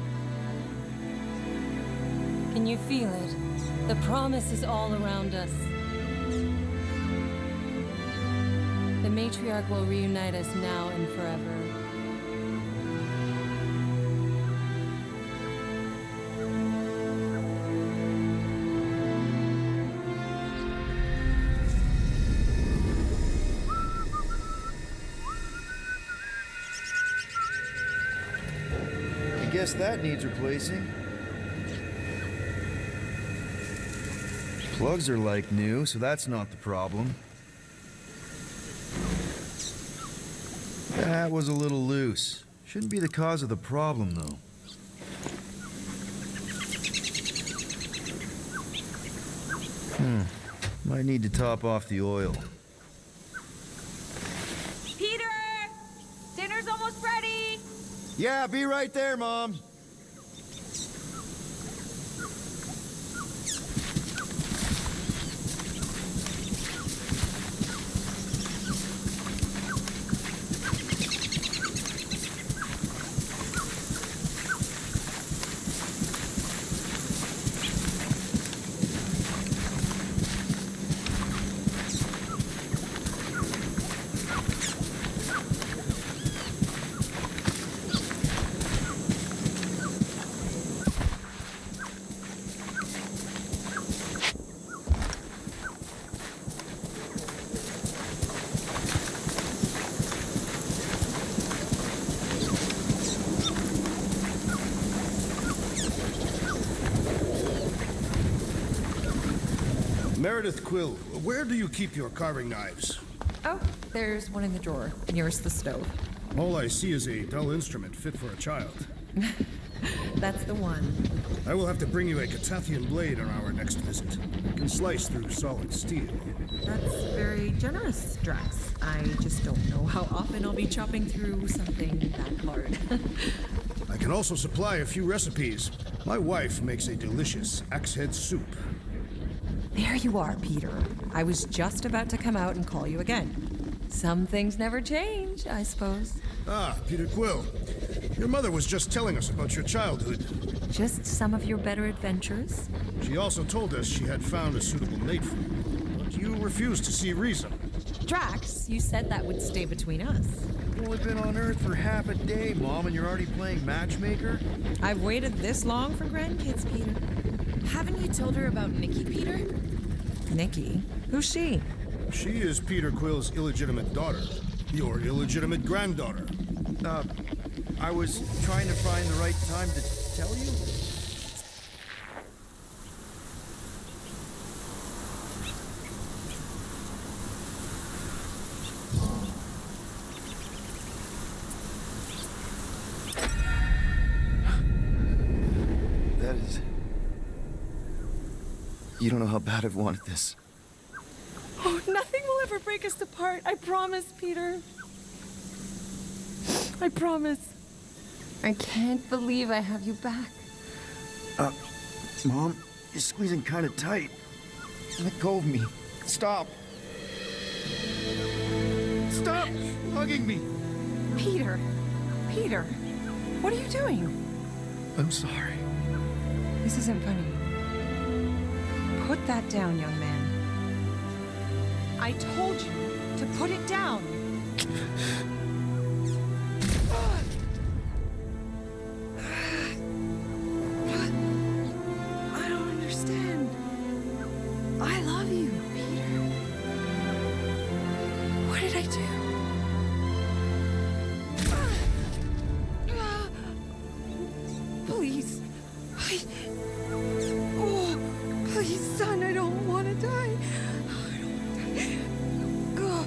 Can you feel it? The promise is all around us. The matriarch will reunite us now and forever. I guess that needs replacing. Plugs are like new, so that's not the problem. That was a little loose. Shouldn't be the cause of the problem, though. Might need to top off the oil. Peter! Dinner's almost ready! Yeah, be right there, Mom. Meredith Quill, where do you keep your carving knives? Oh, there's one in the drawer, nearest the stove. All I see is a dull instrument fit for a child. That's the one. I will have to bring you a Catathian blade on our next visit. It can slice through solid steel. That's very generous, Drax. I just don't know how often I'll be chopping through something that hard. I can also supply a few recipes. My wife makes a delicious axe head soup. There you are, Peter. I was just about to come out and call you again. Some things never change, I suppose. Ah, Peter Quill. Your mother was just telling us about your childhood. Just some of your better adventures? She also told us she had found a suitable mate for you, but you refused to see reason. Drax, you said that would stay between us. You've only been on Earth for half a day, Mom, and you're already playing matchmaker? I've waited this long for grandkids, Peter. Haven't you told her about Nikki, Peter? Nikki? Who's she? She is Peter Quill's illegitimate daughter. Your illegitimate granddaughter. I was trying to find the right time to tell you. That is... You don't know how bad I've wanted this. Oh, nothing will ever break us apart. I promise, Peter. I promise. I can't believe I have you back. Mom, you're squeezing kind of tight. Let go of me. Stop. Stop hugging me. Peter. Peter. What are you doing? I'm sorry. This isn't funny. Put that down, young man. I told you to put it down. I don't understand. I love you, Peter. What did I do? Please. Oh, please, son, I don't want to die. I don't want to die. Oh.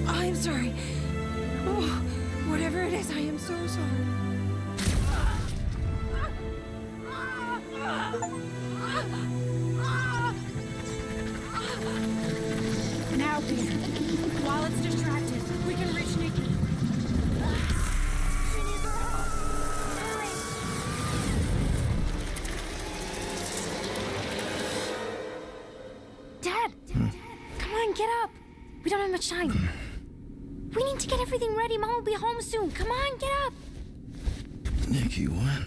I'm sorry. Goodness, I am so sorry. Now, Peter. While it's distracted, we can reach Nikki. She needs our help. Hurry. Dad! Come on, get up. We don't have much time. We need to get everything ready. Mom will be home soon. Come on, get up. Nikki, what?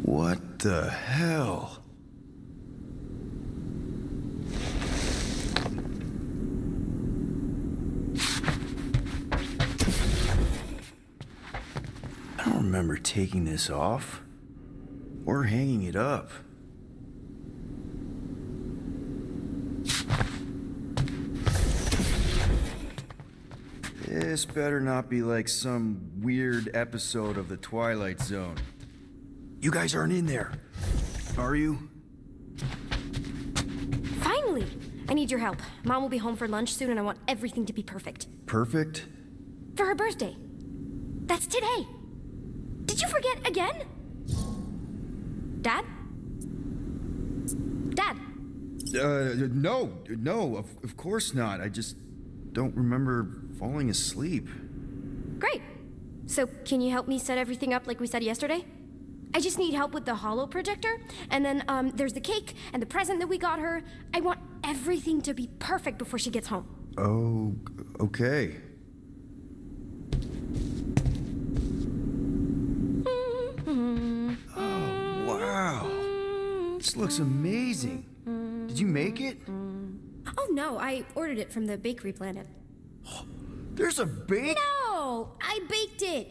What the hell? I don't remember taking this off or hanging it up. This better not be like some weird episode of The Twilight Zone. You guys aren't in there, are you? Finally! I need your help. Mom will be home for lunch soon and I want everything to be perfect. Perfect? For her birthday. That's today. Did you forget again? Dad? Dad? No, of course not. I just don't remember falling asleep. Great. So, can you help me set everything up like we said yesterday? I just need help with the holo projector, and then there's the cake and the present that we got her. I want everything to be perfect before she gets home. Oh, okay. Oh, wow. This looks amazing. Did you make it? Oh no, I ordered it from the Bakery Planet. There's a bake? No, I baked it.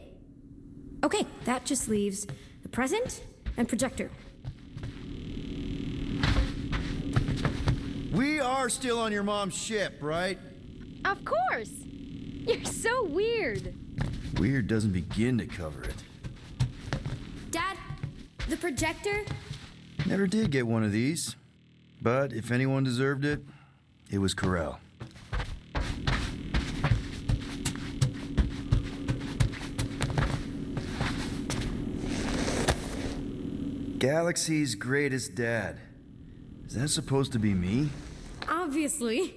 Okay, that just leaves the present and projector. We are still on your mom's ship, right? Of course! You're so weird. Weird doesn't begin to cover it. Dad, the projector? Never did get one of these. But if anyone deserved it, it was Corel. Galaxy's greatest dad. Is that supposed to be me? Obviously.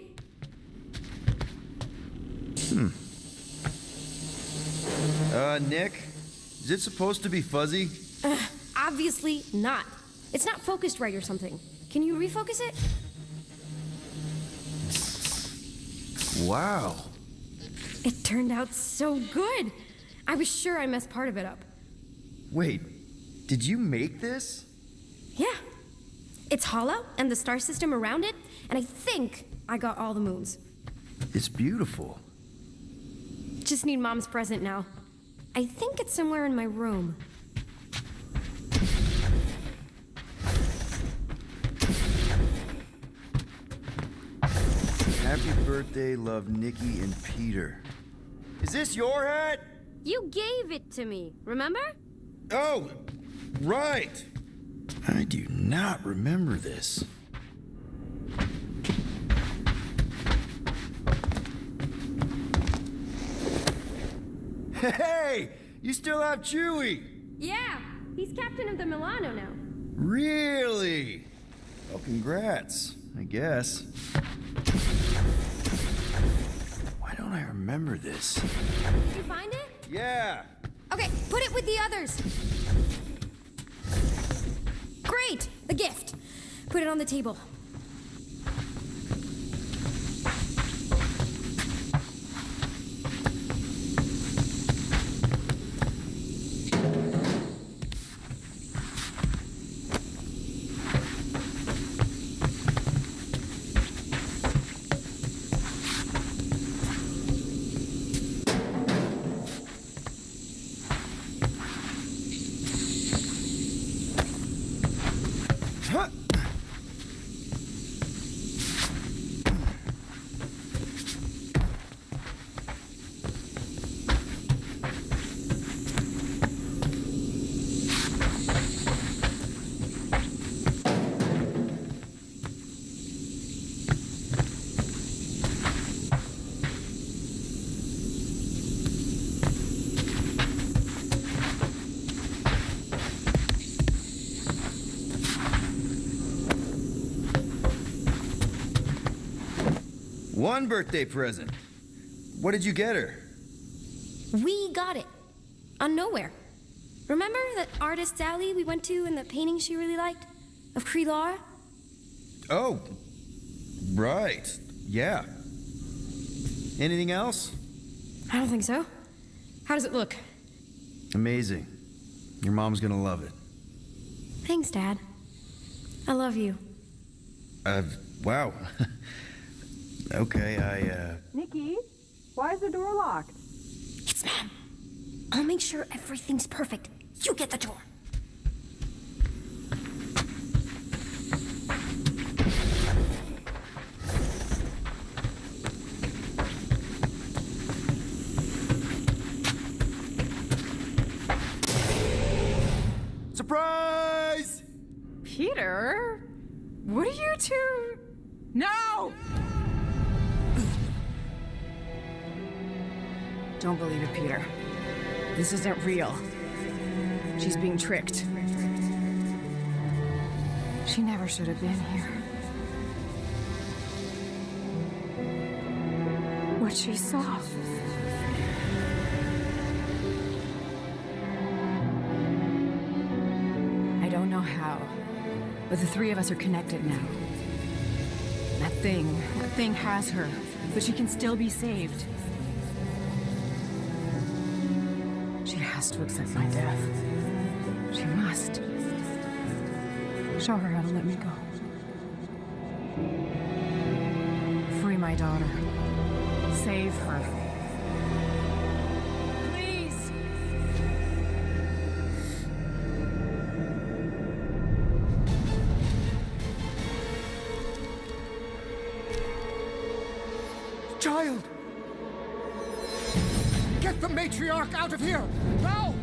Nick? Is it supposed to be fuzzy? Obviously not. It's not focused right or something. Can you refocus it? Wow. It turned out so good. I was sure I messed part of it up. Wait, did you make this? Yeah. It's hollow and the star system around it, and I think I got all the moons. It's beautiful. Just need Mom's present now. I think it's somewhere in my room. Happy birthday, love Nikki and Peter. Is this your hat? You gave it to me, remember? Oh, right. I do not remember this. Hey, you still have Chewie. Yeah, he's captain of the Milano now. Really? Well, congrats, I guess. Why don't I remember this? Did you find it? Yeah. Okay, put it with the others. Great! The gift. Put it on the table. One birthday present. What did you get her? We got it. On Nowhere. Remember that artist's alley we went to and the painting she really liked? Of Kree-Lara? Oh, right. Yeah. Anything else? I don't think so. How does it look? Amazing. Your mom's gonna love it. Thanks, Dad. I love you. Wow. Okay, Nikki, why is the door locked? It's Mom. I'll make sure everything's perfect. You get the door. Surprise! Peter? What are you two? No! Don't believe it, Peter. This isn't real. She's being tricked. She never should have been here. What she saw. I don't know how, but the three of us are connected now. That thing has her, but she can still be saved. She has to accept my death. She must. Show her how to let me go. Free my daughter. Save her. Please! Child! Get the matriarch out of here! Now!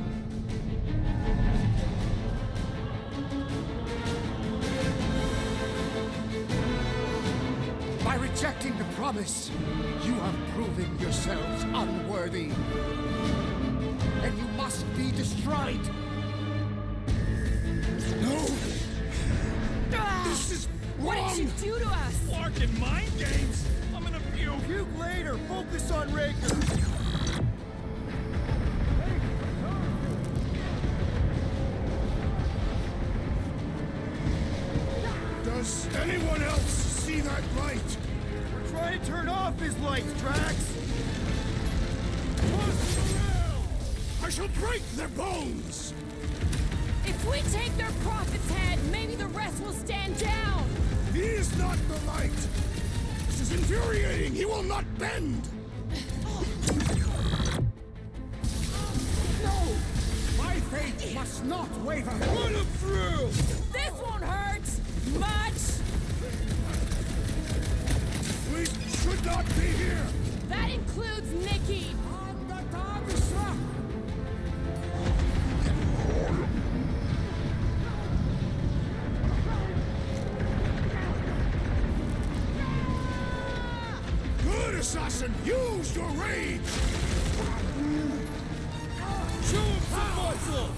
By rejecting the promise, you have proven yourselves unworthy. And you must be destroyed! No! This is What wrong! did you do to us? Larkin mind games! I'm gonna puke! Puke later! Focus on Raker! Does anyone else see that light? We're trying to turn off his lights, Drax! I shall break their bones! If we take their prophet's head, maybe the rest will stand down. He is not the light! This is infuriating! He will not bend! No! My faith must not waver! Put him through! This won't hurt much. We should not be here! That includes Nikki. Good assassin! Use your rage! Show him some muscle!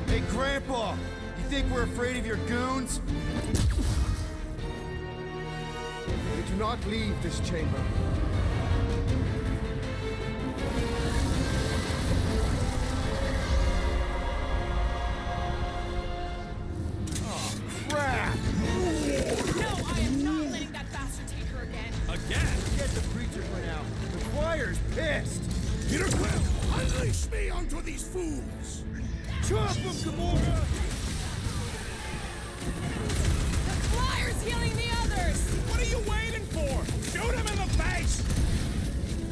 Hey, Grandpa! You think we're afraid of your goons? We do not leave this chamber. Crap! No, I am not letting that bastard take her again. Again? Get the preacher for now. The choir's pissed! Peter Quill, unleash me onto these fools! Chop him, Gamora! The flyer's healing the others. What are you waiting for? Shoot him in the face!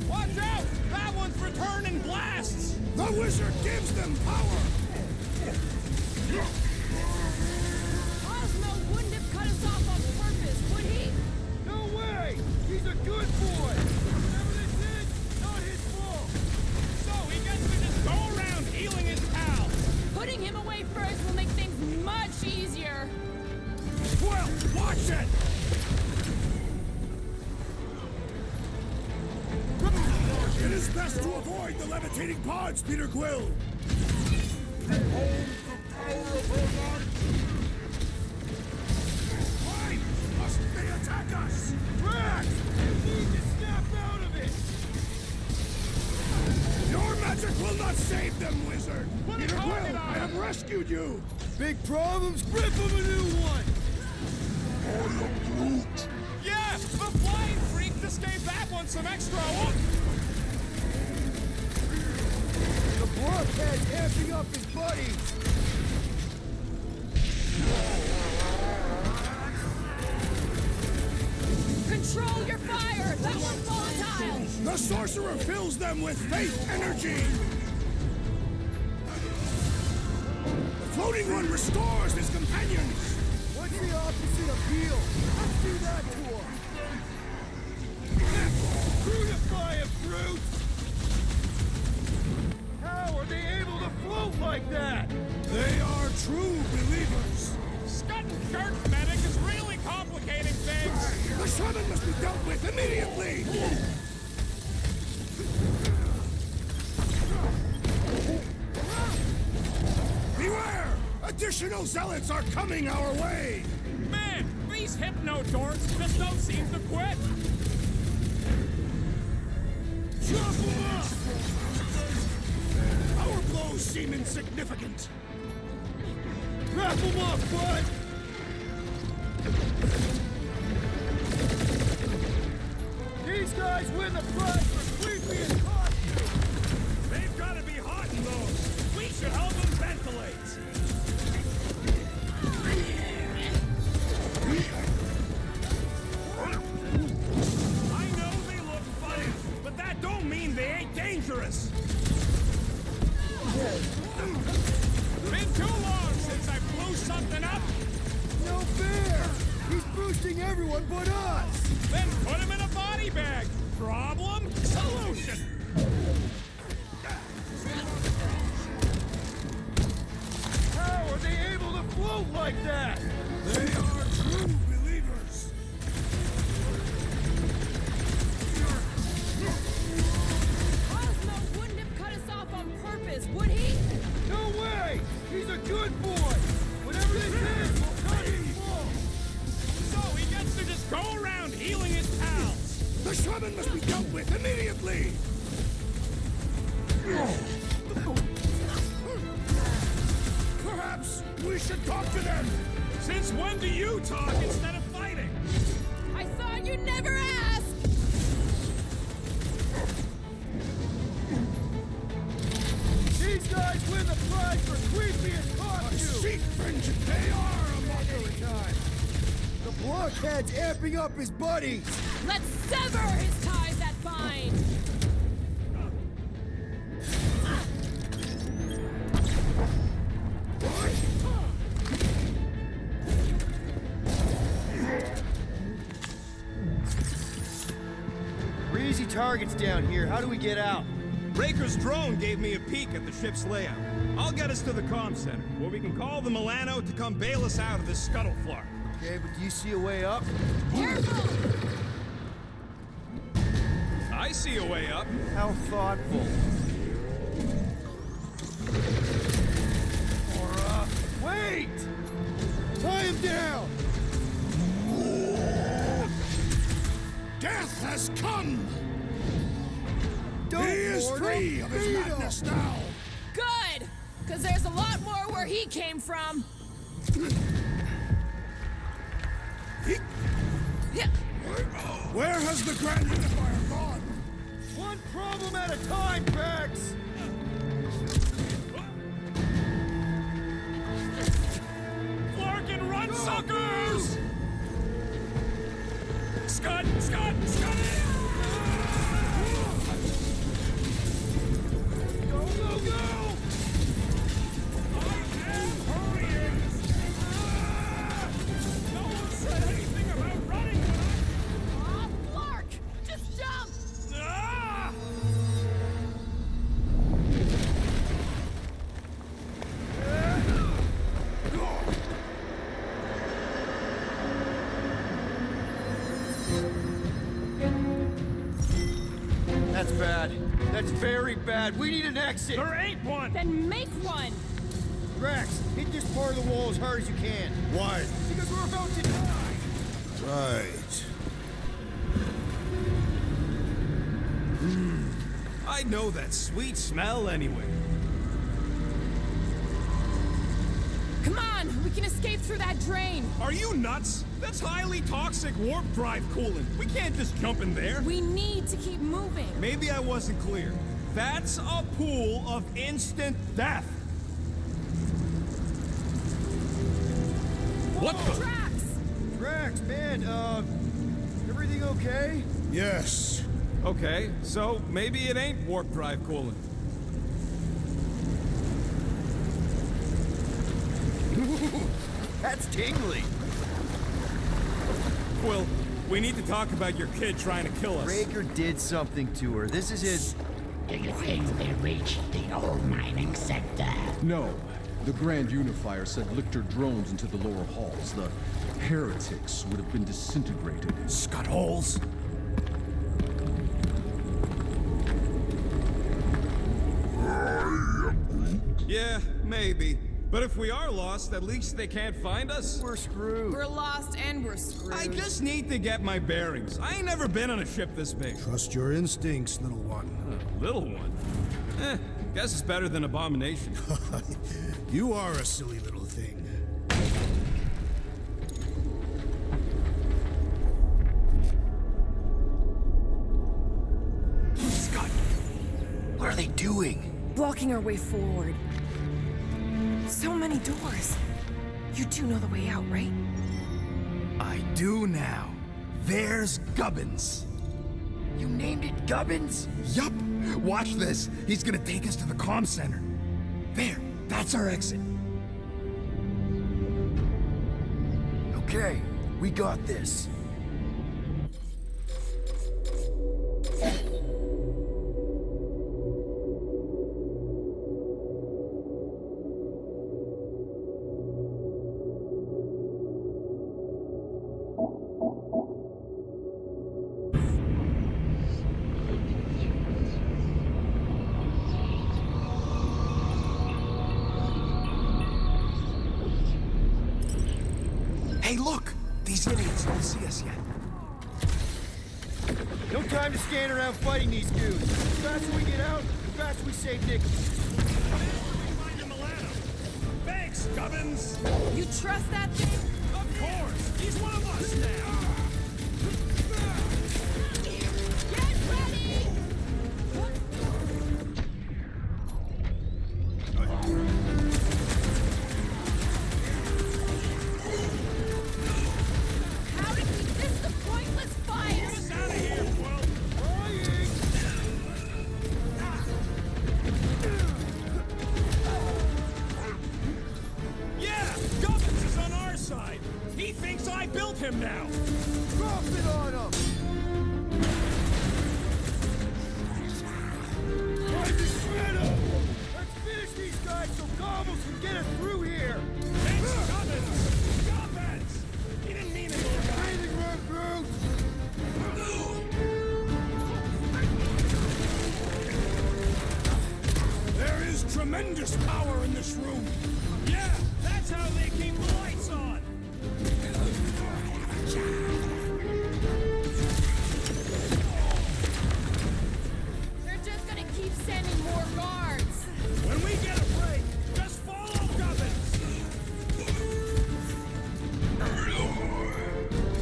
Watch out! That one's returning blasts! The wizard gives them power! Osmo wouldn't have cut us off on purpose, would he? No way! He's a good boy! Whatever this is, Quill, watch it! It is best to avoid the levitating pods, Peter Quill! Why must they attack us? Drax! We need to snap out of it! Your magic will not save them, wizard! Peter Quill, I have rescued you! Big problems? Grip him a new one! Yeah, the flying freak just gave that one some extra oomph. The blockhead's amping up his buddies! Control your fire! That one's volatile! The sorcerer fills them with faith energy! The floating one restores his companions! What's the opposite of heal? Let's do that to him! Crucify him, brute! How are they able to float like that? They are true believers! Scud and Shirt Medic is really complicating things. The shaman must be dealt with immediately! Beware! Additional zealots are coming our way! Man, these hypno dorks just don't seem to quit. Chop them up! Our blows seem insignificant. Wrap them up, bud! These guys win the prize for creepiest costume! They've got to be hot in those. We should help them ventilate. I know they look funny, but that don't mean they ain't dangerous. Been too long since I blew something up. No fair! He's boosting everyone but us! Then put him in a body bag. Problem? Solution. How are they able to float like that? They are true believers! Cosmo wouldn't have cut us off on purpose, would he? No way! He's a good boy! Whatever this is, we'll cut his fall! So he gets to just go around healing his pals. The shaman must be dealt with immediately! Perhaps we should talk to them! Since when do you talk instead of fighting? I thought you'd never ask! These guys win the prize for creepiest costume! Seek vengeance! They are a mockery time! The blockhead's amping up his buddies! Let's sever his ties that bind! Easy targets down here. How do we get out? Raker's drone gave me a peek at the ship's layout. I'll get us to the comm center, where we can call the Milano to come bail us out of this scuttlefart. Okay, but do you see a way up? Careful! I see a way up. How thoughtful. Wait! Tie him down! Death has come! He is free of his madness now! Good! Because there's a lot more where he came from. Where has the Grand Unifier gone? One problem at a time, Pax! Flark and run, suckers! Scud! Scud! Scud! Go, go, go! I am hurrying! No one said anything about running when Aw, Flark! Just jump! Ah! bad. That's very bad. We need an exit. There ain't one. Then make one. Drax, hit this part of the wall as hard as you can. Why? Because we're about to die. Right. I know that sweet smell anyway. Come on, we can escape through that drain. Are you nuts? That's highly toxic warp drive coolant. We can't just jump in there. We need to keep moving. Maybe I wasn't clear. That's a pool of instant death. What the? Drax, man, everything okay? Yes. Okay, so maybe it ain't warp drive coolant. That's tingly. Quill, we need to talk about your kid trying to kill us. Raker did something to her. This is his... Do you think they reached the old mining sector? No. The Grand Unifier sent Lictor drones into the lower halls. The heretics would have been disintegrated. Scud holes. Yeah, maybe. But if we are lost, at least they can't find us. We're screwed. We're lost and we're screwed. I just need to get my bearings. I ain't never been on a ship this big. Trust your instincts, little one. Little one? Guess it's better than Abomination. You are a silly little thing. Scott, what are they doing? Blocking our way forward. So many doors. You do know the way out, right? I do now. There's Gubbins. You named it Gubbins? Yup. Watch this. He's gonna take us to the comm center. There. That's our exit. Okay, we got this. Hey, look! These idiots don't see us yet. No time to stand around fighting these dudes. The faster we get out, the faster we save Nicky. Thanks, Gubbins! You trust that thing? Of course! He's one of us now! Get ready! How did we miss the pointless fight? Get us out of here, Quill! Yeah! Gubbins is on our side! He thinks I built him now! Drop it on him! Time to shred 'em! Let's finish these guys so Gobbles can get us through here! It's Gubbins! Gubbins! He didn't mean it! Breathing room, Groot! There is tremendous power in this room! Yeah! That's how they keep the lights on! They're just gonna keep sending more guards. When we get a break, just follow Gubbins!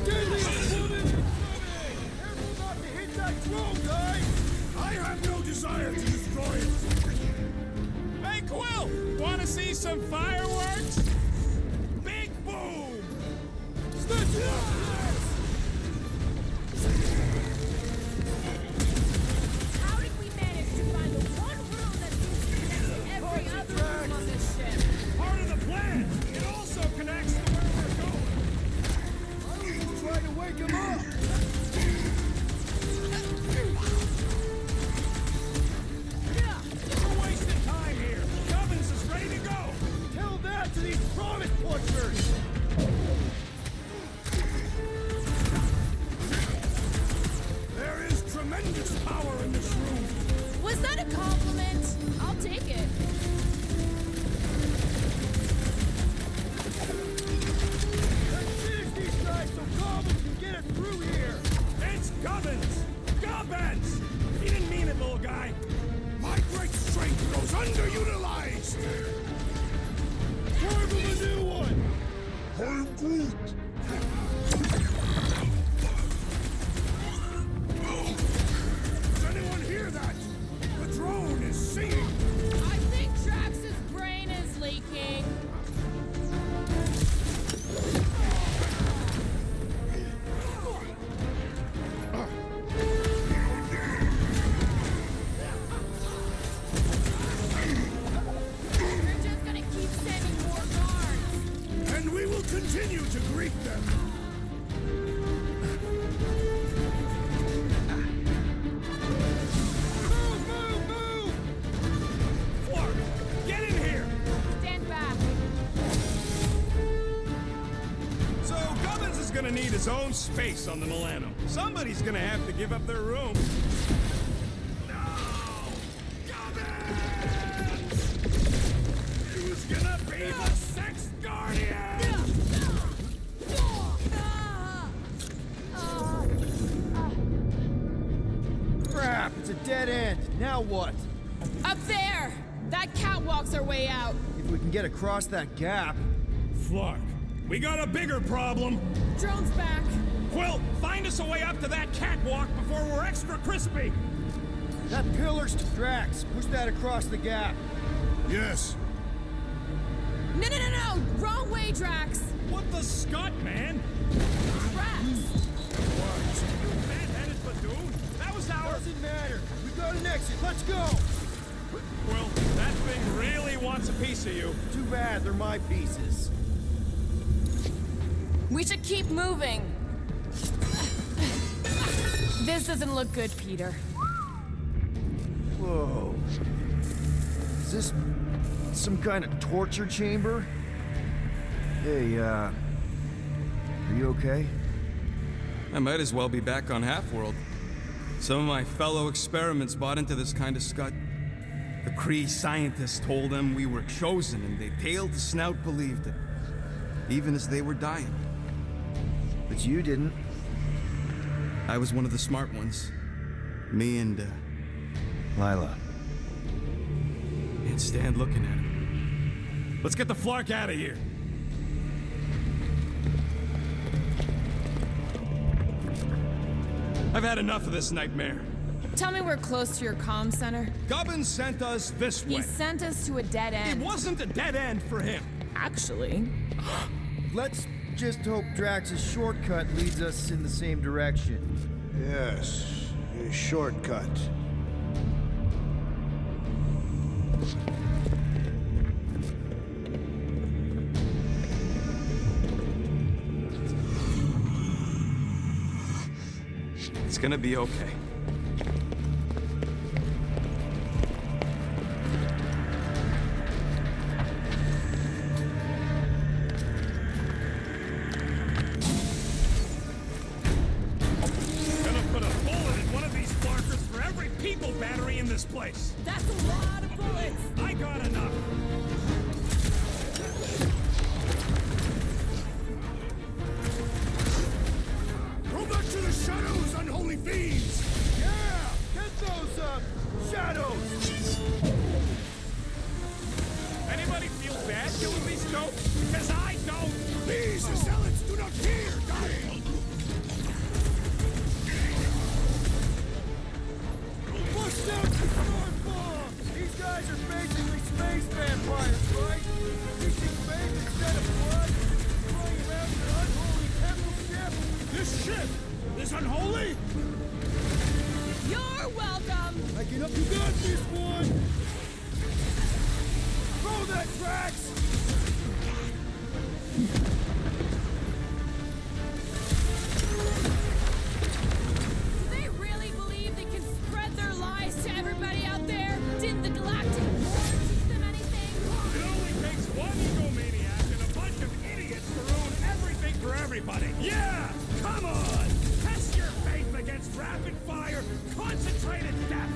Deadliest woman incoming! Careful not to hit that drone, guys! I have no desire to destroy it! Hey, Quill! Wanna see some fireworks? Big boom! Snatch it up! How did we manage to find the one room that seems to connect to every other room on this ship? Part of the plan! It also connects to where we're going! I was just trying to wake him up! We're wasting time here! Gubbins is ready to go! Tell that to these promise pushers! And we will continue to greet them. Clark, get in here! Stand back. So, Gubbins is gonna need his own space on the Milano. Somebody's gonna have to give up their room. No! Gubbins! He was gonna be the Sex Guardian! Crap, it's a dead end. Now what? Up there! That catwalk's our way out. If we can get across that gap. Clark, we got a bigger problem. Drone's back. Quill, find us a way up to that catwalk before we're extra crispy. That pillar's to Drax. Push that across the gap. Yes. No, no, no, no! Wrong way, Drax! What the scut, man? Drax! You man-headed Badoon? That was our... Doesn't matter. We got an exit. Let's go! Well, that thing really wants a piece of you. Too bad. They're my pieces. We should keep moving. This doesn't look good, Peter. Whoa. Is this some kind of torture chamber? Hey, are you okay? I might as well be back on Half-World. Some of my fellow experiments bought into this kind of scut. The Kree scientists told them we were chosen, and they tailed the snout believed it. Even as they were dying. But you didn't. I was one of the smart ones. Me and, Lila. Can't stand looking at him. Let's get the Flark out of here. I've had enough of this nightmare. Tell me we're close to your comm center. Gubbins sent us this way. He sent us to a dead end. It wasn't a dead end for him. Actually. Let's just hope Drax's shortcut leads us in the same direction. Yes, a shortcut. It's gonna be okay. Gonna put a bullet in one of these Flarkers for every people battery in this place. That's a lot of bullets. I got enough. Go back to the shadows, unholy fiends! Yeah! Get those, shadows! Anybody feel bad killing these goats? Because I don't. These zealots do not fear dying! Push down the storm bomb! These guys are basically space vampires, right? Using faith instead of blood? Flying around in an unholy temple ship? This ship is unholy! You're welcome. I can help you got this one! Throw that, Drax! Do they really believe they can spread their lies to everybody out there? Didn't the Galactic War teach them anything? It only takes one egomaniac and a bunch of idiots to ruin everything for everybody. Yeah! Come on! Test your faith against rapid-fire, concentrated death!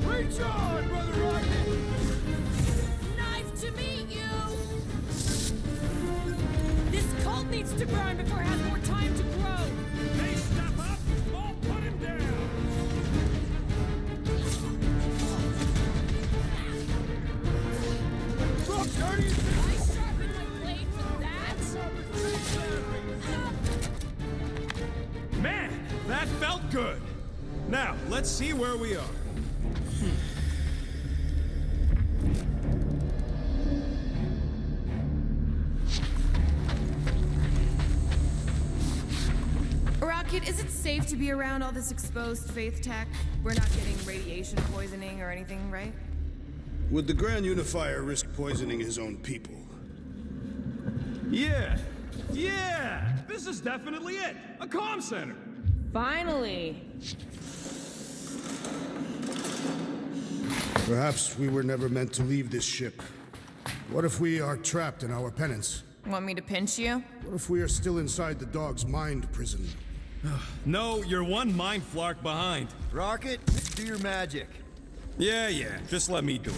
Reach on, Brother Rodman! Nice to meet you. This cult needs to burn before it has more time to grow. They step up, I'll put him down! Look, dirty! I sharpened my blade for that. Man, that felt good! Now, let's see where we are. Rocket, is it safe to be around all this exposed faith tech? We're not getting radiation poisoning or anything, right? Would the Grand Unifier risk poisoning his own people? Yeah, Yeah! This is definitely it! A comm center! Finally! Perhaps we were never meant to leave this ship. What if we are trapped in our penance? Want me to pinch you? What if we are still inside the dog's mind prison? No, you're one mind flark behind. Rocket, do your magic. Yeah, just let me do it.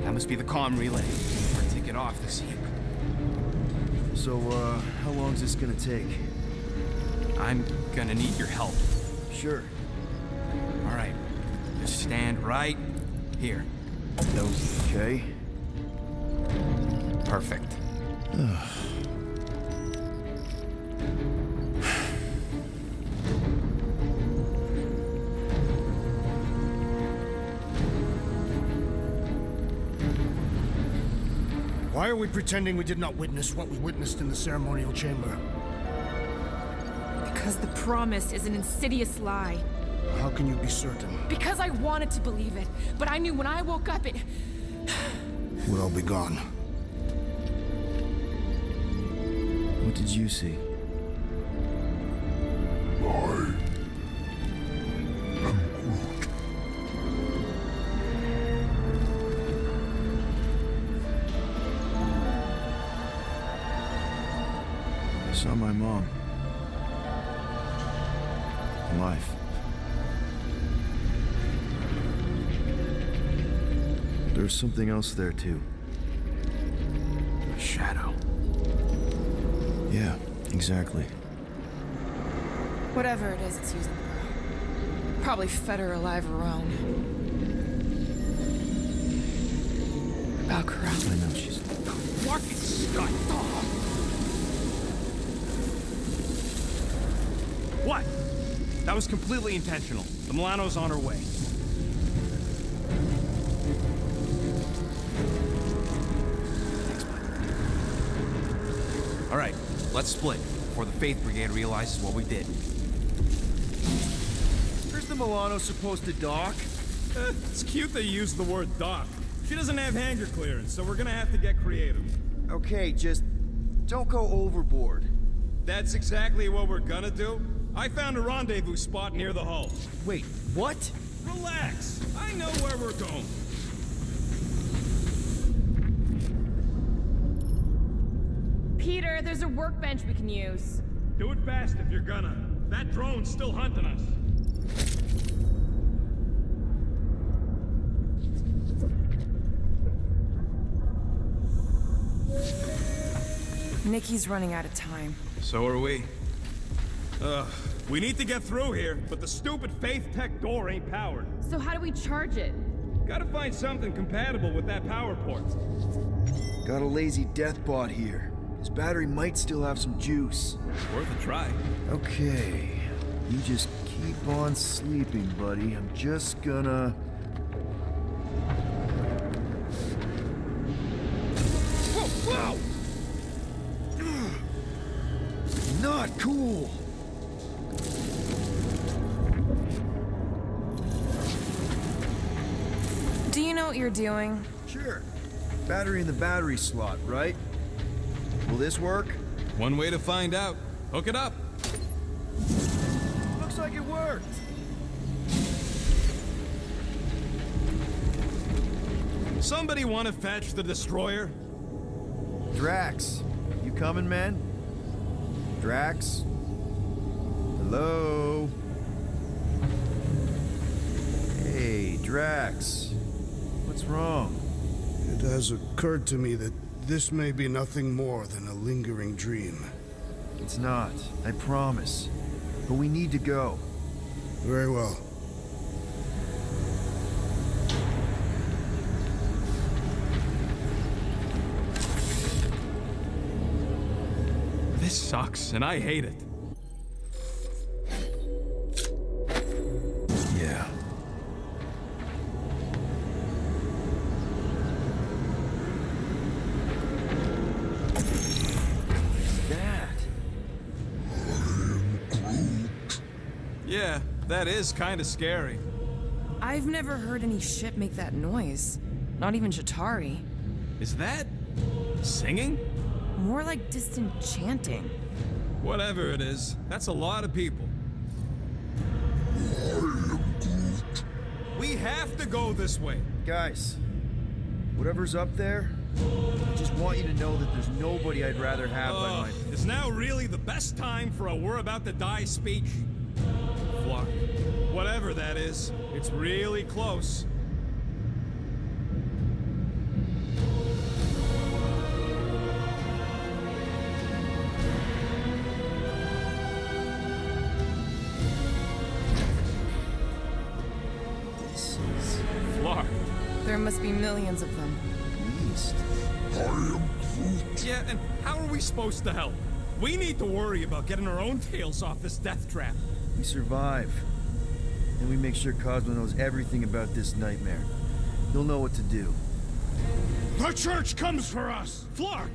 That must be the comm relay. Take it off the seat. So, how long is this gonna take? I'm gonna need your help. Sure. All right. Just stand right here. Okay. Perfect. Why are we pretending we did not witness what we witnessed in the ceremonial chamber? Because the promise is an insidious lie. How can you be certain? Because I wanted to believe it, but I knew when I woke up it... We'll all be gone. What did you see? I saw my mom. Alive. There's something else there, too. A shadow. Yeah, exactly. Whatever it is, it's using the girl. Probably fed her alive her own. About corrupt. I know she's... What? Scott! What? That was completely intentional. The Milano's on her way. Thanks, bud. All right, let's split before the Faith Brigade realizes what we did. Where's the Milano supposed to dock? It's cute they use the word dock. She doesn't have hangar clearance, so we're gonna have to get creative. Okay, just don't go overboard. That's exactly what we're gonna do. I found a rendezvous spot near the hull. Wait, what? Relax. I know where we're going. Peter, there's a workbench we can use. Do it fast if you're gonna. That drone's still hunting us. Nikki's running out of time. So are we. We need to get through here, but the stupid Faith Tech door ain't powered. So how do we charge it? Gotta find something compatible with that power port. Got a lazy death bot here. His battery might still have some juice. Worth a try. Okay. You just keep on sleeping, buddy. I'm just gonna... Whoa! Not cool! Do you know what you're doing? Sure. Battery in the battery slot, right? Will this work? One way to find out. Hook it up. Looks like it worked. Somebody want to fetch the destroyer? Drax, you coming, man? Drax? Hello? Hey, Drax. What's wrong? It has occurred to me that this may be nothing more than a lingering dream. It's not, I promise. But we need to go. Very well. This sucks, and I hate it. Yeah. Yeah, that is kind of scary. I've never heard any ship make that noise. Not even Shatari. Is that singing? More like distant chanting. Whatever it is, that's a lot of people. We have to go this way. Guys, whatever's up there, I just want you to know that there's nobody I'd rather have by my... Is now really the best time for a we're about to die speech? Flock. Whatever that is, it's really close. This is... Flock. There must be millions of them. At least. Yeah, and how are we supposed to help? We need to worry about getting our own tails off this death trap. We survive. And we make sure Cosmo knows everything about this nightmare. He'll know what to do. The church comes for us! Flark!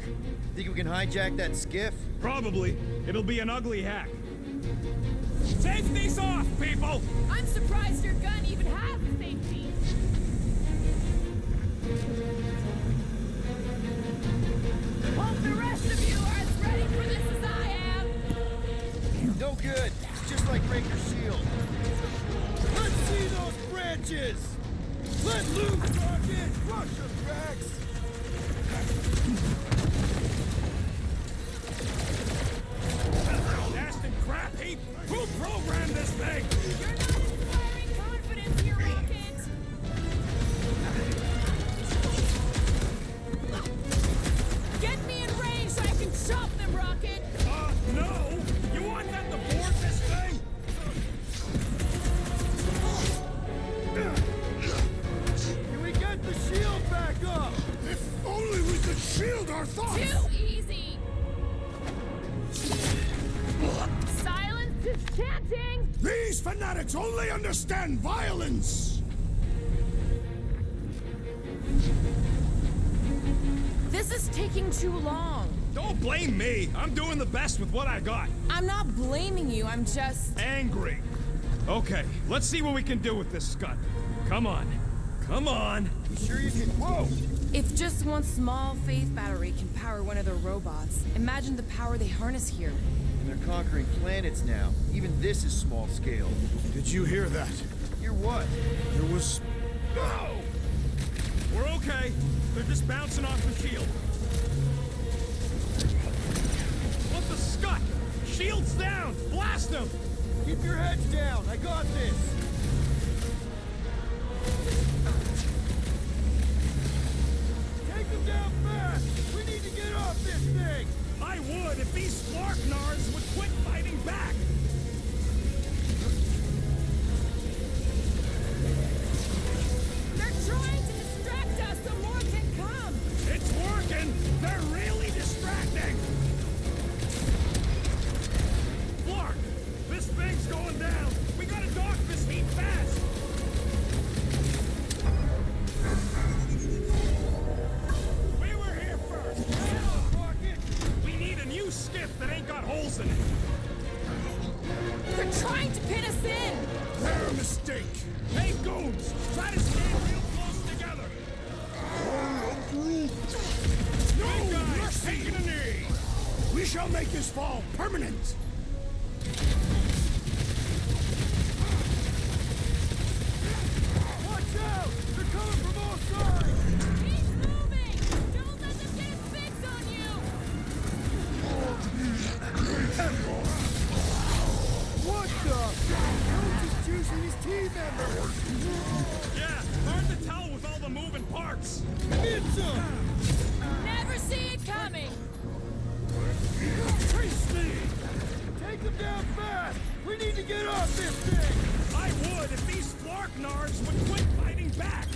Think we can hijack that skiff? Probably. It'll be an ugly hack. Safety's off, people! I'm surprised your gun even has a safety. Hope the rest of you are as ready for this as I am. No good. It's just like Raker's shield. Let's see those branches! Let loose, Rocket! Crush them, Drax! Nasty crap heap! Who programmed this thing? You're not inspiring confidence here, Rocket. Get me in range so I can chop them, Rocket. No! You want them to board this thing? Can we get the shield back up? If only we could shield our thoughts! Too easy. Silence is chanting. These fanatics only understand violence! This is taking too long. Don't blame me! I'm doing the best with what I got. I'm not blaming you, I'm just... Angry. Okay, let's see what we can do with this scud. Come on. Come on! You sure you can... Whoa! If just one small faith battery can power one of their robots, imagine the power they harness here. And they're conquering planets now. Even this is small scale. Did you hear that? Hear what? There was... No! We're okay. They're just bouncing off the shield. What the scut? Shield's down! Blast them! Keep your heads down. I got this. Take them down fast. We need to get off this thing. I would if these Flarknards would quit fighting back! They're trying to distract us so more can come. It's working! They're really distracting! Flark! This thing's going down! We gotta dock this heat fast! We were here first! We need a new skiff that ain't got holes in it! They're trying to pin us in. Their mistake! Hey, goons! Try to stand real close together! No, guys! Taking a knee! We shall make this fall permanent! Watch out! They're coming from all sides. Keep moving. Don't let them get a fix on you. What the? Coach is juicing his team members. Yeah, hard to tell with all the moving parts! It's them. Never see it coming. Tasty! Take them down fast. We need to get off this thing. I would if these Flarknards would quit fighting back!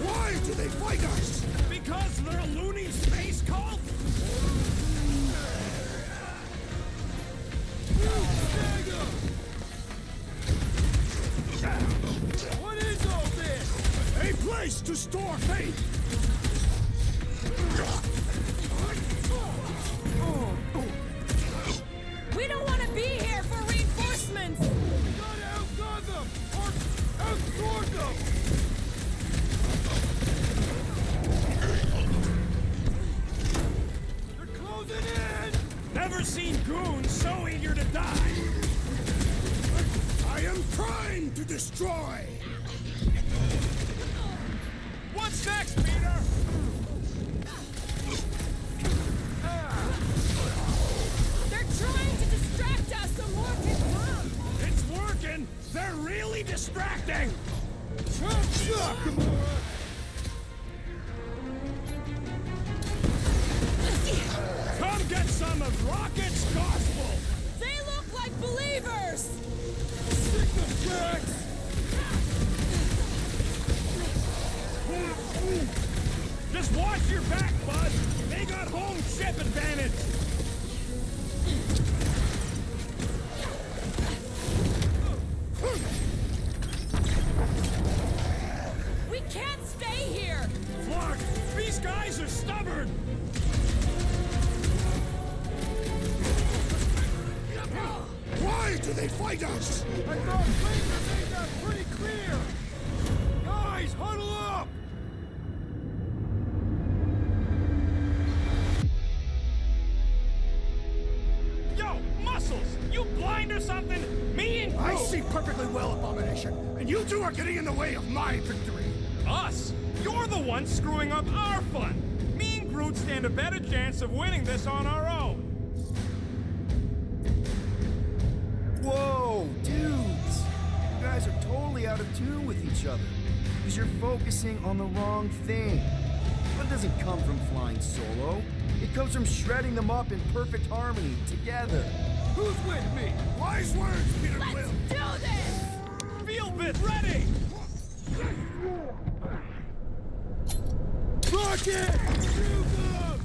Why do they fight us? Because they're a loony space cult? What is all this? A place to store faith! We don't want to be here for reinforcements. destroy! What's next, Peter? They're trying to distract us so more can come. It's working! They're really distracting! Chop chop, Gamora! Come get some of Rocket's gospel! They look like believers! Signal tracks! Just watch your back, bud! They got home ship advantage! We can't stay here! Clark, these guys are stubborn! Why do they fight us? I thought Baker made that pretty clear! Guys, huddle up! Yo, Muscles! You blind or something? Me and I Groot- see perfectly well, Abomination, and you two are getting in the way of my victory. Us? You're the one screwing up our fun! Me and Groot stand a better chance of winning this on our own! Whoa, dudes! You guys are totally out of tune with each other. Because you're focusing on the wrong thing. Fun doesn't come from flying solo. It comes from shredding them up in perfect harmony, together. Who's with me? Wise words, Peter Let's Quill! do this! Field bit ready! Rocket! Shoot them!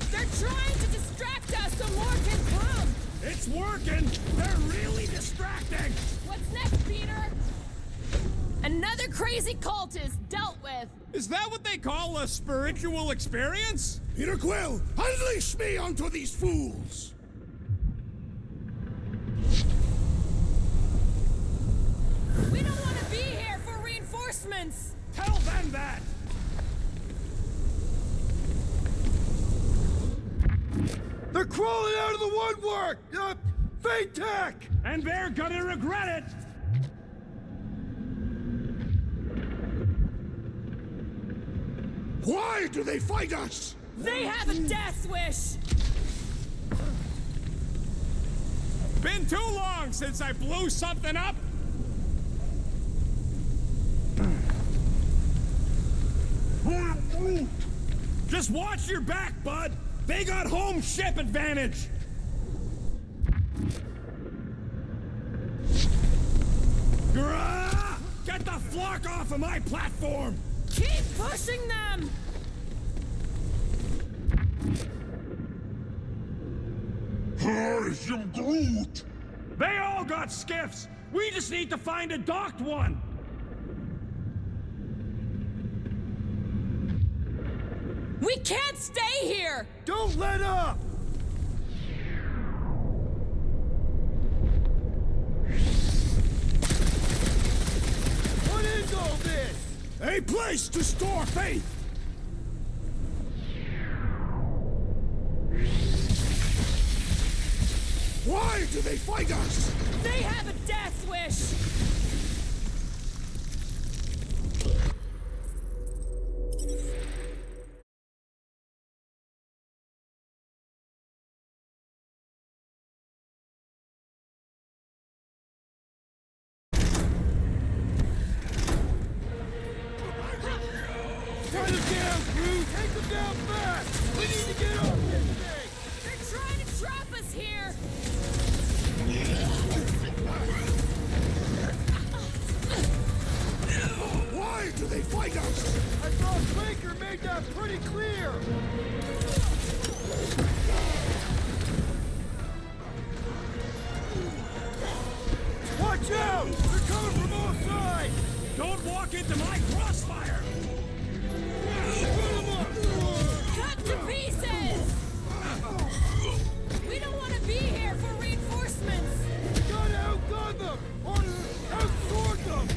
They're trying to distract us so more can come! It's working! They're really distracting! What's next, Peter? Another crazy cultist dealt with! Is that what they call a spiritual experience? Peter Quill, unleash me onto these fools! We don't want to be here for reinforcements! Tell them that! They're crawling out of the woodwork! Fade tech! And they're gonna regret it! Why do they fight us? They have a death wish! Been too long since I blew something up! Just watch your back, bud! They got home ship advantage! Grah! Get the flock off of my platform! Keep pushing them! I am Groot! They all got skiffs! We just need to find a docked one! We can't stay here! Don't let up! What is all this? A place to store faith! Why do they fight us? They have a death wish! Turn them down, Groot! Take them down fast! We need to get off this thing! They're trying to trap us here! Why do they fight us? I thought Baker made that pretty clear! Watch out! They're coming from all sides! Don't walk into my crossfire! Cut to pieces! We don't want to be here for reinforcements! Gotta outgun them! Or outsword them!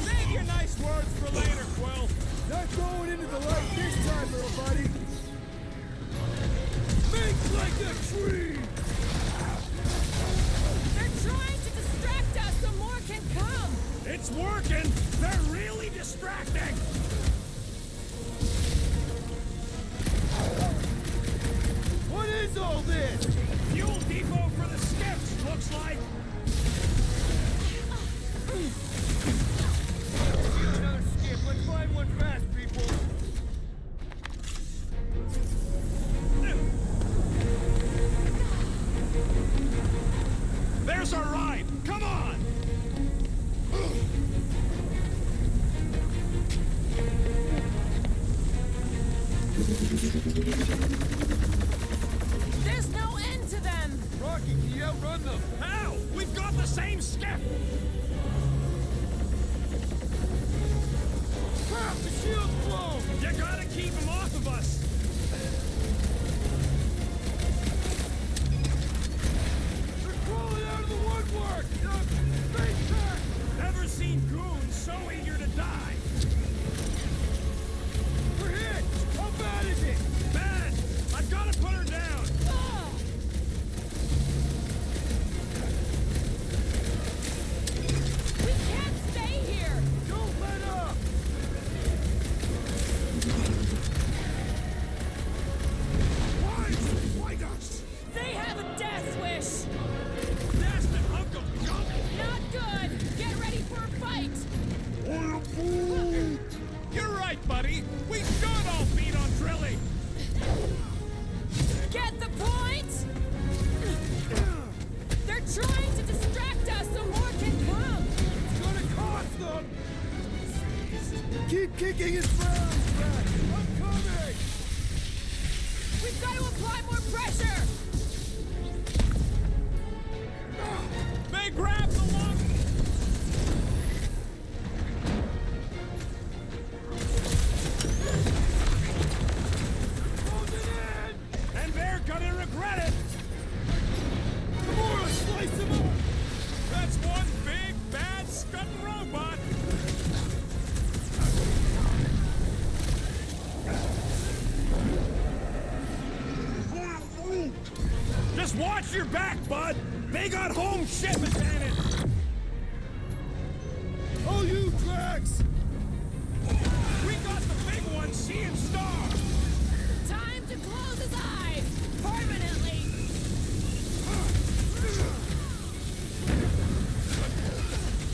Save your nice words for later, Quill! Not going into the light this time, little buddy! Think like a tree! They're us our ride! Come on! There's no end to them! Rocky, can you outrun them? How? We've got the same skiff! Crap, the shield's blown! You gotta keep them off of us! They're crawling out of the woodwork! Face back! Never seen goons so eager to die! We're hit! How bad is it? Bad! I've gotta put her down! We can't stay here! Don't let up! Why us? They have a death wish! Bastard Uncle Jump! Not good! Get ready for a fight! You're right, buddy! We should all beat on drilling! Get the point? They're trying to distract us so more can come! It's gonna cost them! Keep kicking his rounds back! I'm coming! We've got to apply more pressure! They grabbed the long... And they're gonna regret it! Gamora, slice him up! That's one big, bad, scudding robot! Just watch your back, bud! They got home ship advantage! Oh, you Drax! We got the big one seeing stars! Time to close his eyes! Permanently!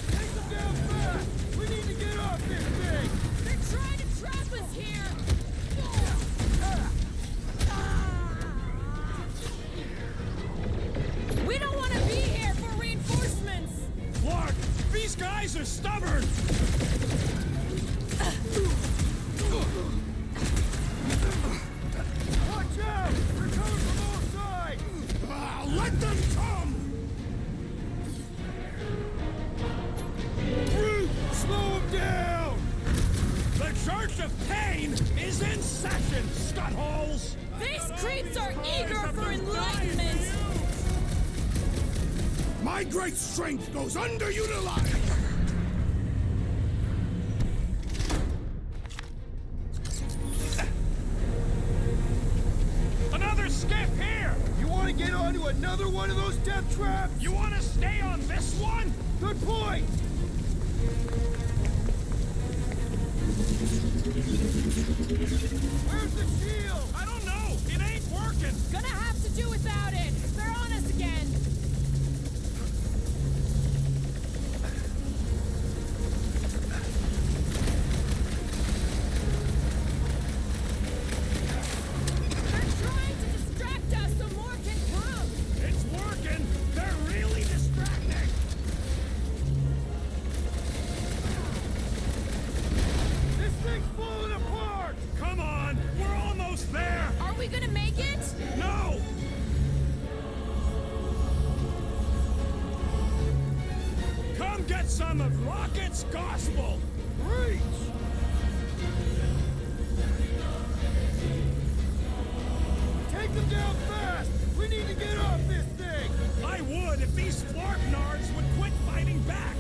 Take them down fast! We need to get off this thing! They're trying to trap us here! We don't want to be here for reinforcements! Clark, these guys are stubborn! Watch out! They're coming from all sides! Let them come! Brute! Slow them down! The Church of Pain is in session, scutholes! These creeps are eager for enlightenment! My great strength goes underutilized! Another skiff here! You want to get onto another one of those death traps? You want to stay on this one? Good point! Where's the shield? I don't know! It ain't working! Gonna have to do without it! They're on us again! They're trying to distract us so more can come! It's working! They're really distracting! This thing's falling apart! Come on! We're almost there! Are we gonna make it? No! Come get some of Rocket's gospel! Reach! Take them down fast! We need to get off this thing! I would if these Flarknards would quit fighting back!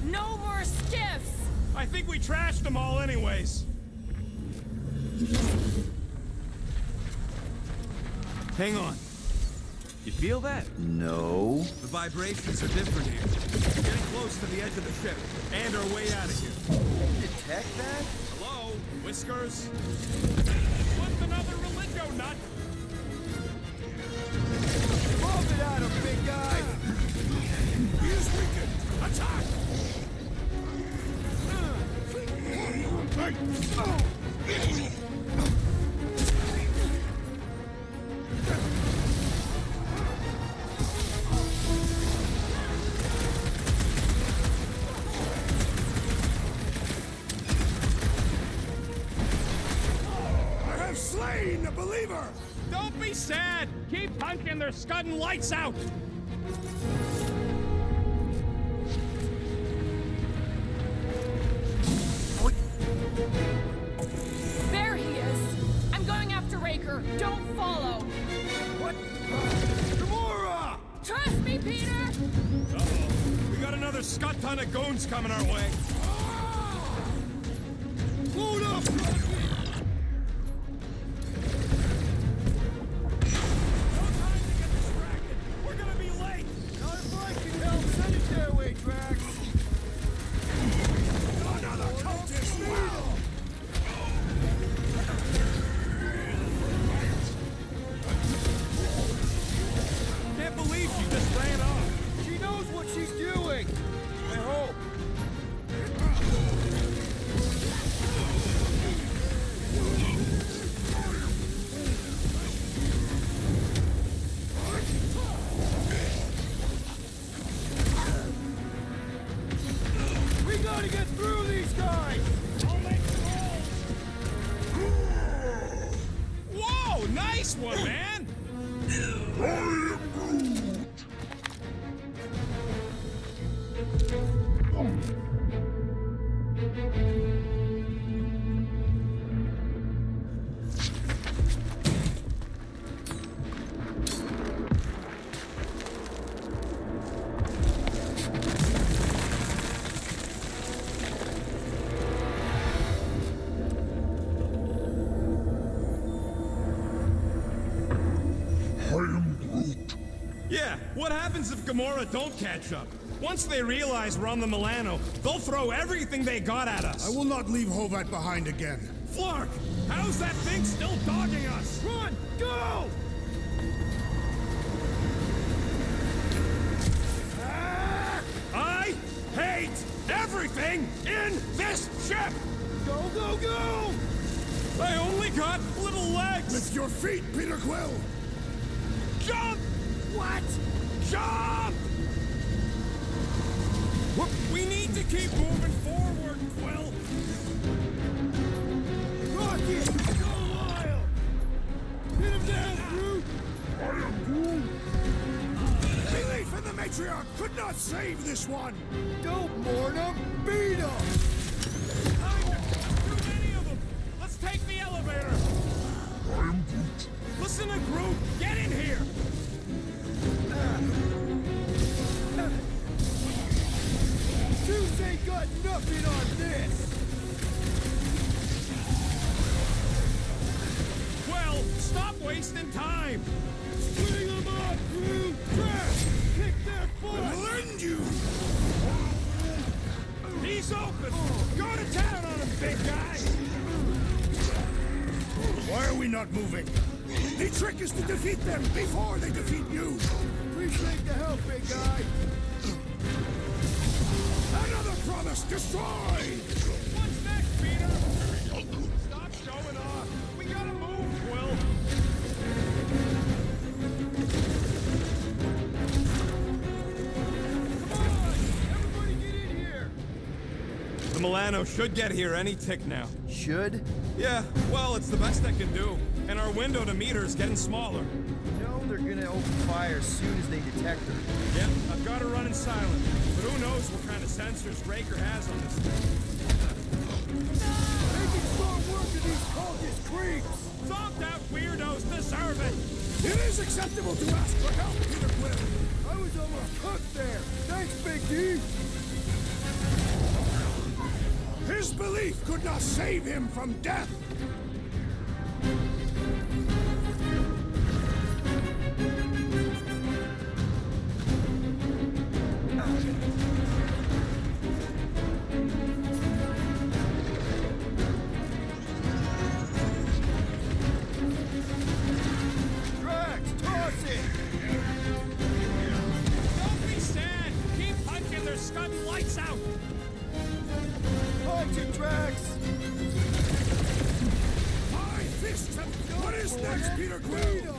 No more skiffs! I think we trashed them all anyways. Hang on. You feel that? No. The vibrations are different here. We're getting close to the edge of the ship, and our way out of here. Detect that? Hello, Whiskers? What's another religio nut? Lob it at him, big guy! He is weakened! Attack! slain a believer! Don't be sad! Keep punking, they're scudding lights out! There he is! I'm going after Raker. Don't follow! What? Gamora! Trust me, Peter! Uh-oh. We got another scut ton of goons coming our way. Load up! We're gonna be late! Not if I can help. Send it their way, Drax. Another cultist! Wow! Can't believe she just ran off. She knows what she's doing! I hope. We gotta get through these guys! Whoa! Nice one, man! Yeah, what happens if Gamora don't catch up? Once they realize we're on the Milano, they'll throw everything they got at us. I will not leave Hovat behind again. Flark, how's that thing still dogging us? Run! Go! I hate everything in this ship! Go, go, go! I only got little legs! Lift your feet, Peter Quill! Jump! What? Jump! We need to keep moving forward, Quill! Rocket! Go wild! Hit him down, Groot! I am Groot! Belief in the Matriarch could not save this one! Don't mourn him! Beat him! Too many of them! Let's take the elevator! I am Groot! Listen to Groot! Get in here! Zeus ain't got nothing on this! Well, stop wasting time! Bring him up, Groot! Trash! Kick their butt! We'll end you! He's open! Go to town on him, big guy! Why are we not moving? The trick is to defeat them before they defeat you! Appreciate the help, big guy! Another promise destroyed! What's next, Peter? Stop showing off! We gotta move, Quill! Come on! Everybody get in here! The Milano should get here any tick now. Should? Yeah, well, it's the best I can do. And our window to meet her is getting smaller. You know they're gonna open fire as soon as they detect her. Yep, I've got her running silent. But who knows what kind of sensors Raker has on this thing. Making short work of these cultist creeps! Zonked out weirdos deserve it! It is acceptable to ask for help, Peter Quill! I was almost cooked there! Thanks, Big D! His belief could not save him from death! Drax, toss it! Don't be sad! Keep punching, they're scudding lights out! Punch it, Drax! My fists have... What is next, Peter Quill?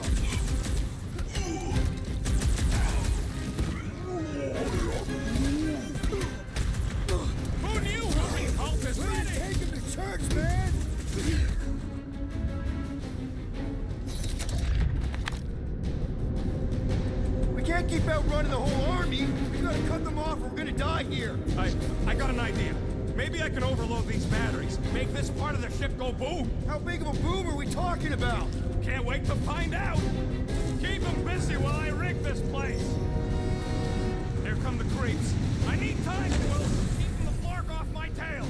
Who knew Holy Hulk is Ready ready? to take him to church, man! can't keep outrunning the whole army. We gotta cut them off or we're gonna die here. I got an idea. Maybe I can overload these batteries. Make this part of the ship go boom. How big of a boom are we talking about? Can't wait to find out. Keep them busy while I rig this place. Here come the creeps. I need time, Will. Keeping the flark off my tail.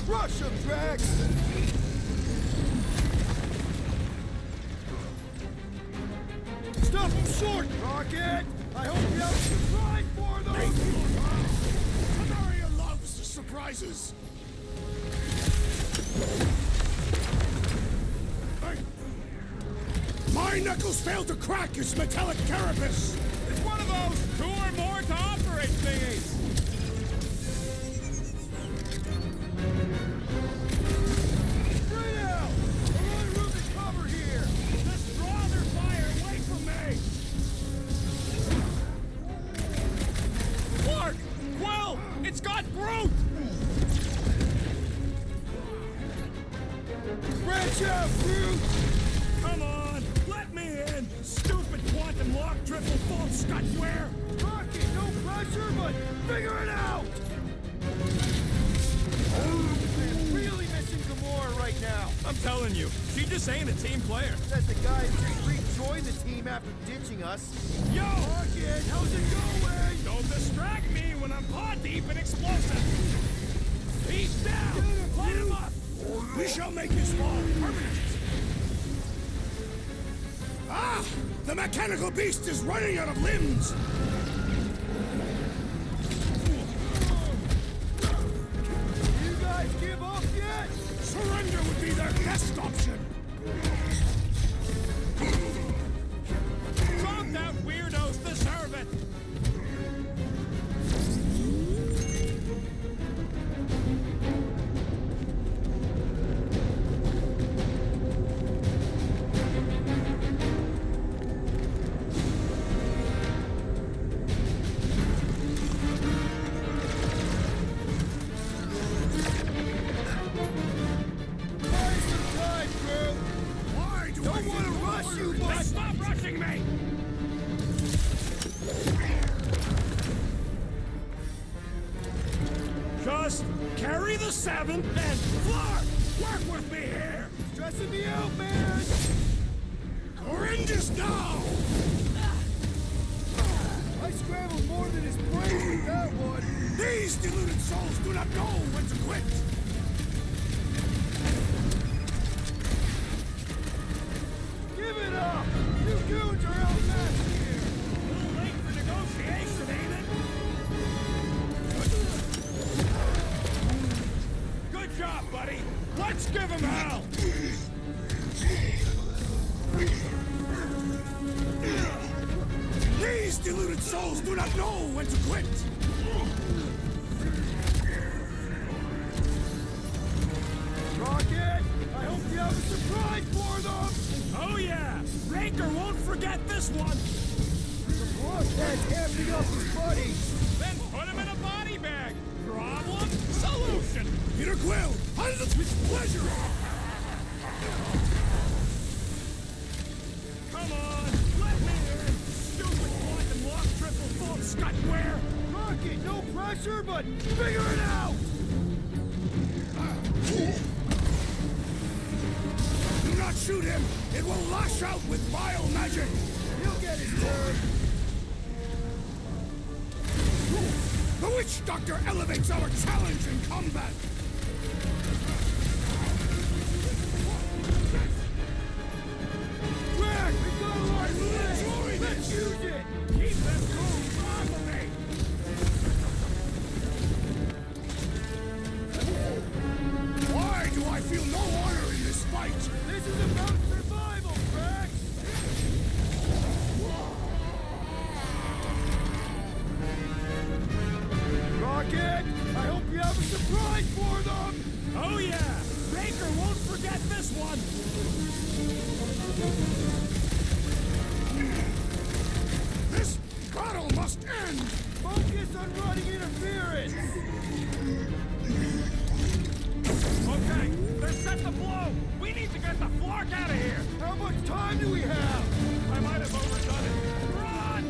Crush them, Drax! Stop them short, Rocket! I hope you have a surprise for them! Canaria loves surprises! My knuckles failed to crack its metallic carapace! It's one of those 2 or more to operate thingies. Straight out! We're on room to cover here! Just draw their fire away from me! Clark! Quill! It's got Groot! Branch out, Groot! Come on! Let me in! Stupid quantum lock triple full scutware! Rocket, no pressure, but figure it out! I'm really missing Gamora right now. I'm telling you, she just ain't a team player. Says the guy who just rejoined the team after ditching us. Yo! Rocket, how's it going? Don't distract me when I'm paw deep in explosives! He's down! Light him up! We shall make his fall permanent! Ah! The mechanical beast is running out of limbs! You guys give up yet? Surrender would be their best option! Dropped out weirdos deserve it! Stop rushing me! Just carry the 7 and Clark! Work with me here! Stressing me out, man! Horrendous now! I scrambled more than his brain with that one! These deluded souls do not know when to quit! Give it up! You goons are outmatched here! A little late for negotiation, ain't it? Good job, buddy! Let's give him hell! These deluded souls do not know when to quit! Rocket! I hope you have a surprise for them! Oh yeah! Raker won't forget this one! The blockhead's amping up his buddy! Then put him in a body bag! Problem? Solution! Peter Quill, handle it with pleasure! Come on! Let me in! Stupid quantum lock triple full scutware! Rocket, no pressure, but figure it out! Do not shoot him! It will lash out with vile magic! He'll get his turn! The Witch Doctor elevates our challenge in combat! Drax, we got a lot of legs! Let's use it! Keep them cool off of me! Why do I feel no honor in this fight? This is about survival, Drax! Rocket, I hope you have a surprise for them! Oh yeah! Raker won't forget this one! This battle must end! Focus on running interference! Okay, they're set to blow! We need to get the flark out of here! How much time do we have? I might have overdone it. Run!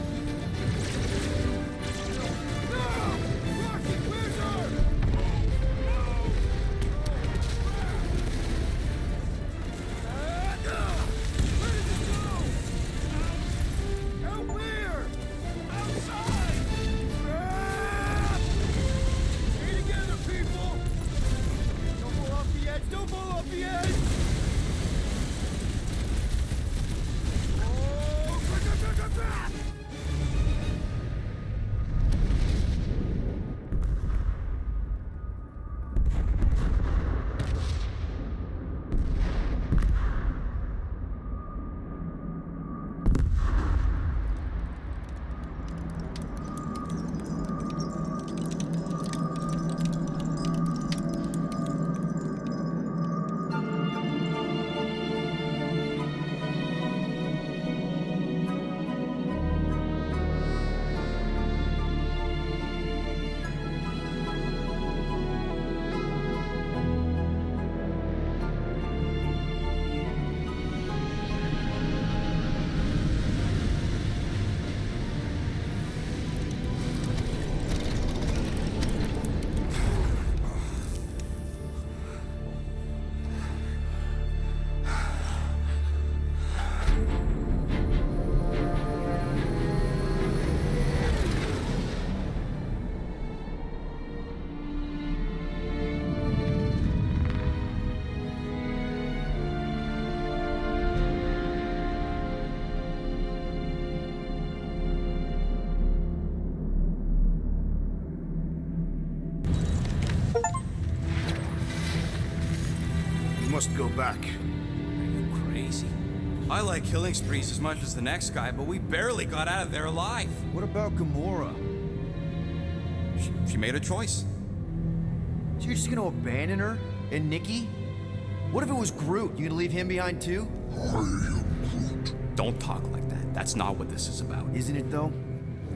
must go back. Are you crazy? I like killing sprees as much as the next guy, but we barely got out of there alive. What about Gamora? She made a choice. So you're just gonna abandon her? And Nikki? What if it was Groot? You gonna leave him behind too? Don't talk like that. That's not what this is about. Isn't it though?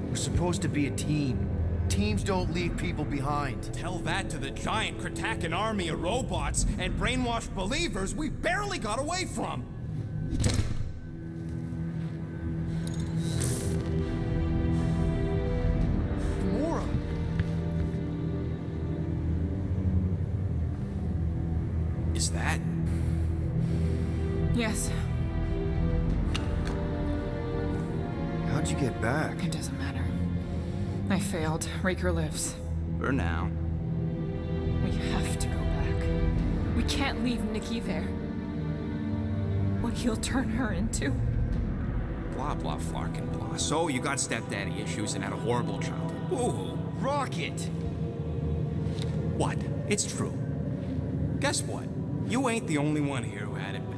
We're supposed to be a team. Teams don't leave people behind. Tell that to the giant Kratakan army of robots and brainwashed believers we barely got away from. Gamora! Is that? Yes. How'd you get back? It doesn't matter. I failed. Raker lives. For now. We have to go back. We can't leave Nikki there. What he'll turn her into. Blah, blah, flarkin' blah. So you got stepdaddy issues and had a horrible childhood. Woohoo. Rocket! What? It's true. Guess what? You ain't the only one here who had it bad.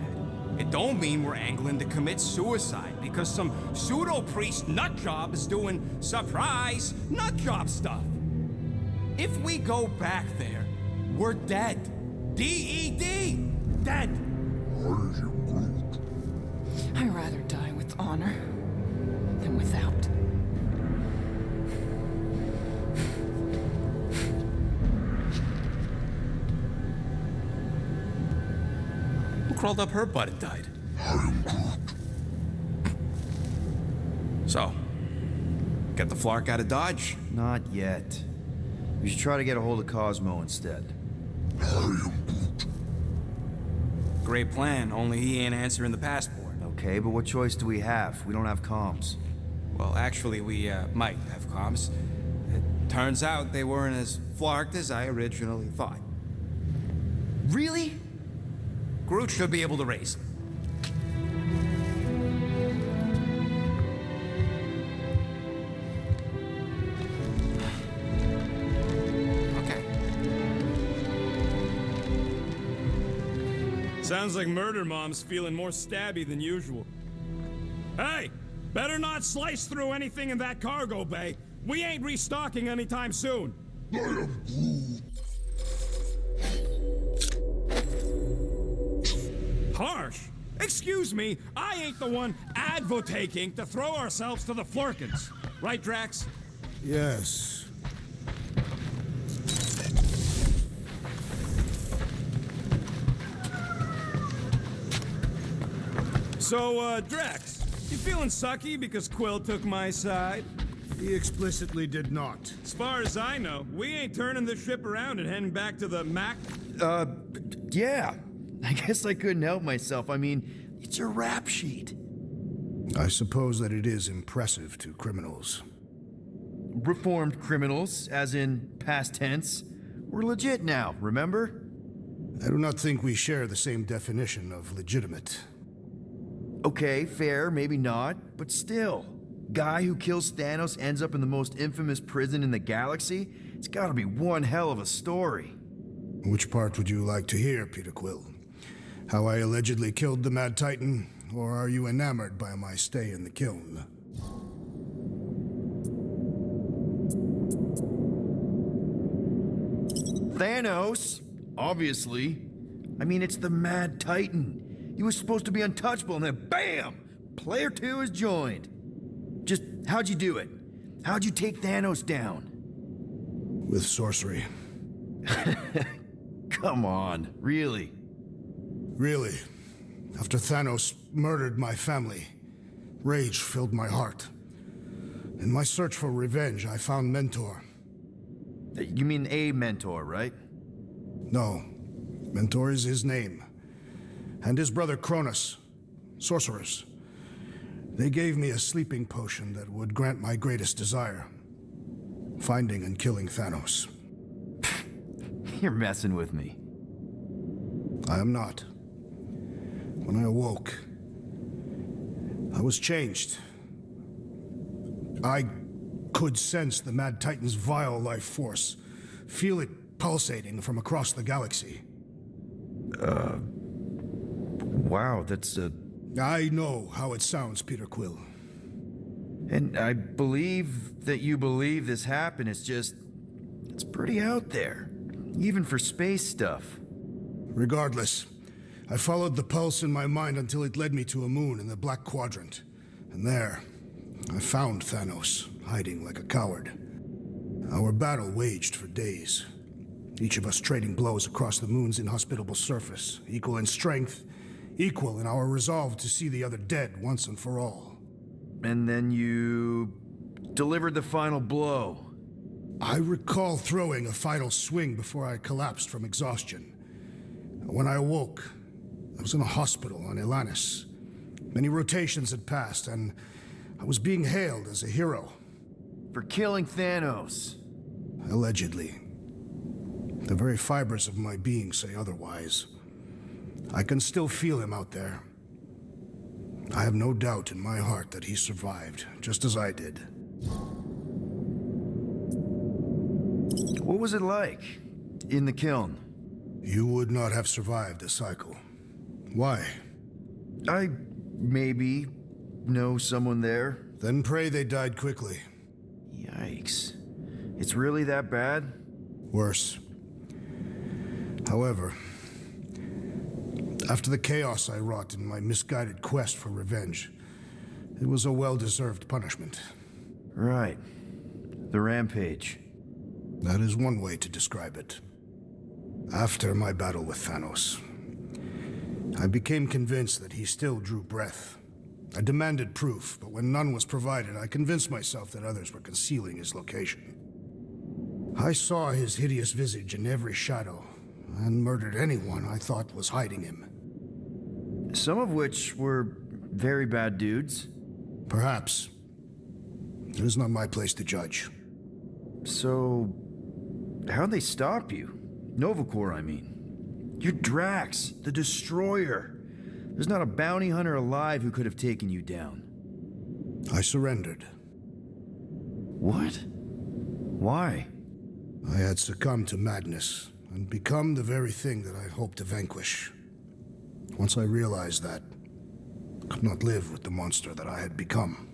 It don't mean we're angling to commit suicide because some pseudo-priest nutjob is doing surprise nutjob stuff. If we go back there, we're dead. D-E-D! Dead! I'd rather die with honor than without. Who crawled up her butt and died? So, get the Flark out of Dodge? Not yet. We should try to get a hold of Cosmo instead. Great plan, only he ain't answering the passport. Okay, but what choice do we have? We don't have comms. Well, actually, we might have comms. It turns out they weren't as flarked as I originally thought. Really? Groot should be able to raise them. Okay. Sounds like Murder Mom's feeling more stabby than usual. Hey, better not slice through anything in that cargo bay. We ain't restocking anytime soon. Harsh? Excuse me, I ain't the one advocating to throw ourselves to the Flurkins. Right, Drax? Yes. So, Drax, you feeling sucky because Quill took my side? He explicitly did not. As far as I know, we ain't turning the ship around and heading back to the Mac. Yeah. I guess I couldn't help myself. I mean, it's your rap sheet. I suppose that it is impressive to criminals. Reformed criminals, as in past tense. We're legit now, remember? I do not think we share the same definition of legitimate. Okay, fair, maybe not, but still. Guy who kills Thanos ends up in the most infamous prison in the galaxy? It's gotta be one hell of a story. Which part would you like to hear, Peter Quill? How I allegedly killed the Mad Titan, or are you enamored by my stay in the kiln? Thanos? Obviously. I mean, it's the Mad Titan. He was supposed to be untouchable, and then BAM! Player 2 is joined. Just, how'd you do it? How'd you take Thanos down? With sorcery. Come on, really? Really. After Thanos murdered my family, rage filled my heart. In my search for revenge, I found Mentor. You mean a mentor, right? No. Mentor is his name. And his brother Cronus, sorcerers. They gave me a sleeping potion that would grant my greatest desire. Finding and killing Thanos. You're messing with me. I am not. When I awoke, I was changed. I could sense the Mad Titan's vile life force, feel it pulsating from across the galaxy. Wow, that's I know how it sounds, Peter Quill. And I believe that you believe this happened. It's pretty out there. Even for space stuff. Regardless, I followed the pulse in my mind until it led me to a moon in the Black Quadrant. And there, I found Thanos, hiding like a coward. Our battle waged for days. Each of us trading blows across the moon's inhospitable surface, equal in strength, equal in our resolve to see the other dead once and for all. And then you delivered the final blow. I recall throwing a final swing before I collapsed from exhaustion. When I awoke, I was in a hospital on Elanis. Many rotations had passed, and I was being hailed as a hero. For killing Thanos. Allegedly. The very fibers of my being say otherwise. I can still feel him out there. I have no doubt in my heart that he survived, just as I did. What was it like in the kiln? You would not have survived the cycle. Why? I maybe know someone there. Then pray they died quickly. Yikes. It's really that bad? Worse. However, after the chaos I wrought in my misguided quest for revenge, it was a well-deserved punishment. Right. The rampage. That is one way to describe it. After my battle with Thanos, I became convinced that he still drew breath. I demanded proof, but when none was provided, I convinced myself that others were concealing his location. I saw his hideous visage in every shadow, and murdered anyone I thought was hiding him. Some of which were very bad dudes. Perhaps. It is not my place to judge. So, how'd they stop you? Nova Corps, I mean. You're Drax, the Destroyer. There's not a bounty hunter alive who could have taken you down. I surrendered. What? Why? I had succumbed to madness and become the very thing that I hoped to vanquish. Once I realized that, I could not live with the monster that I had become.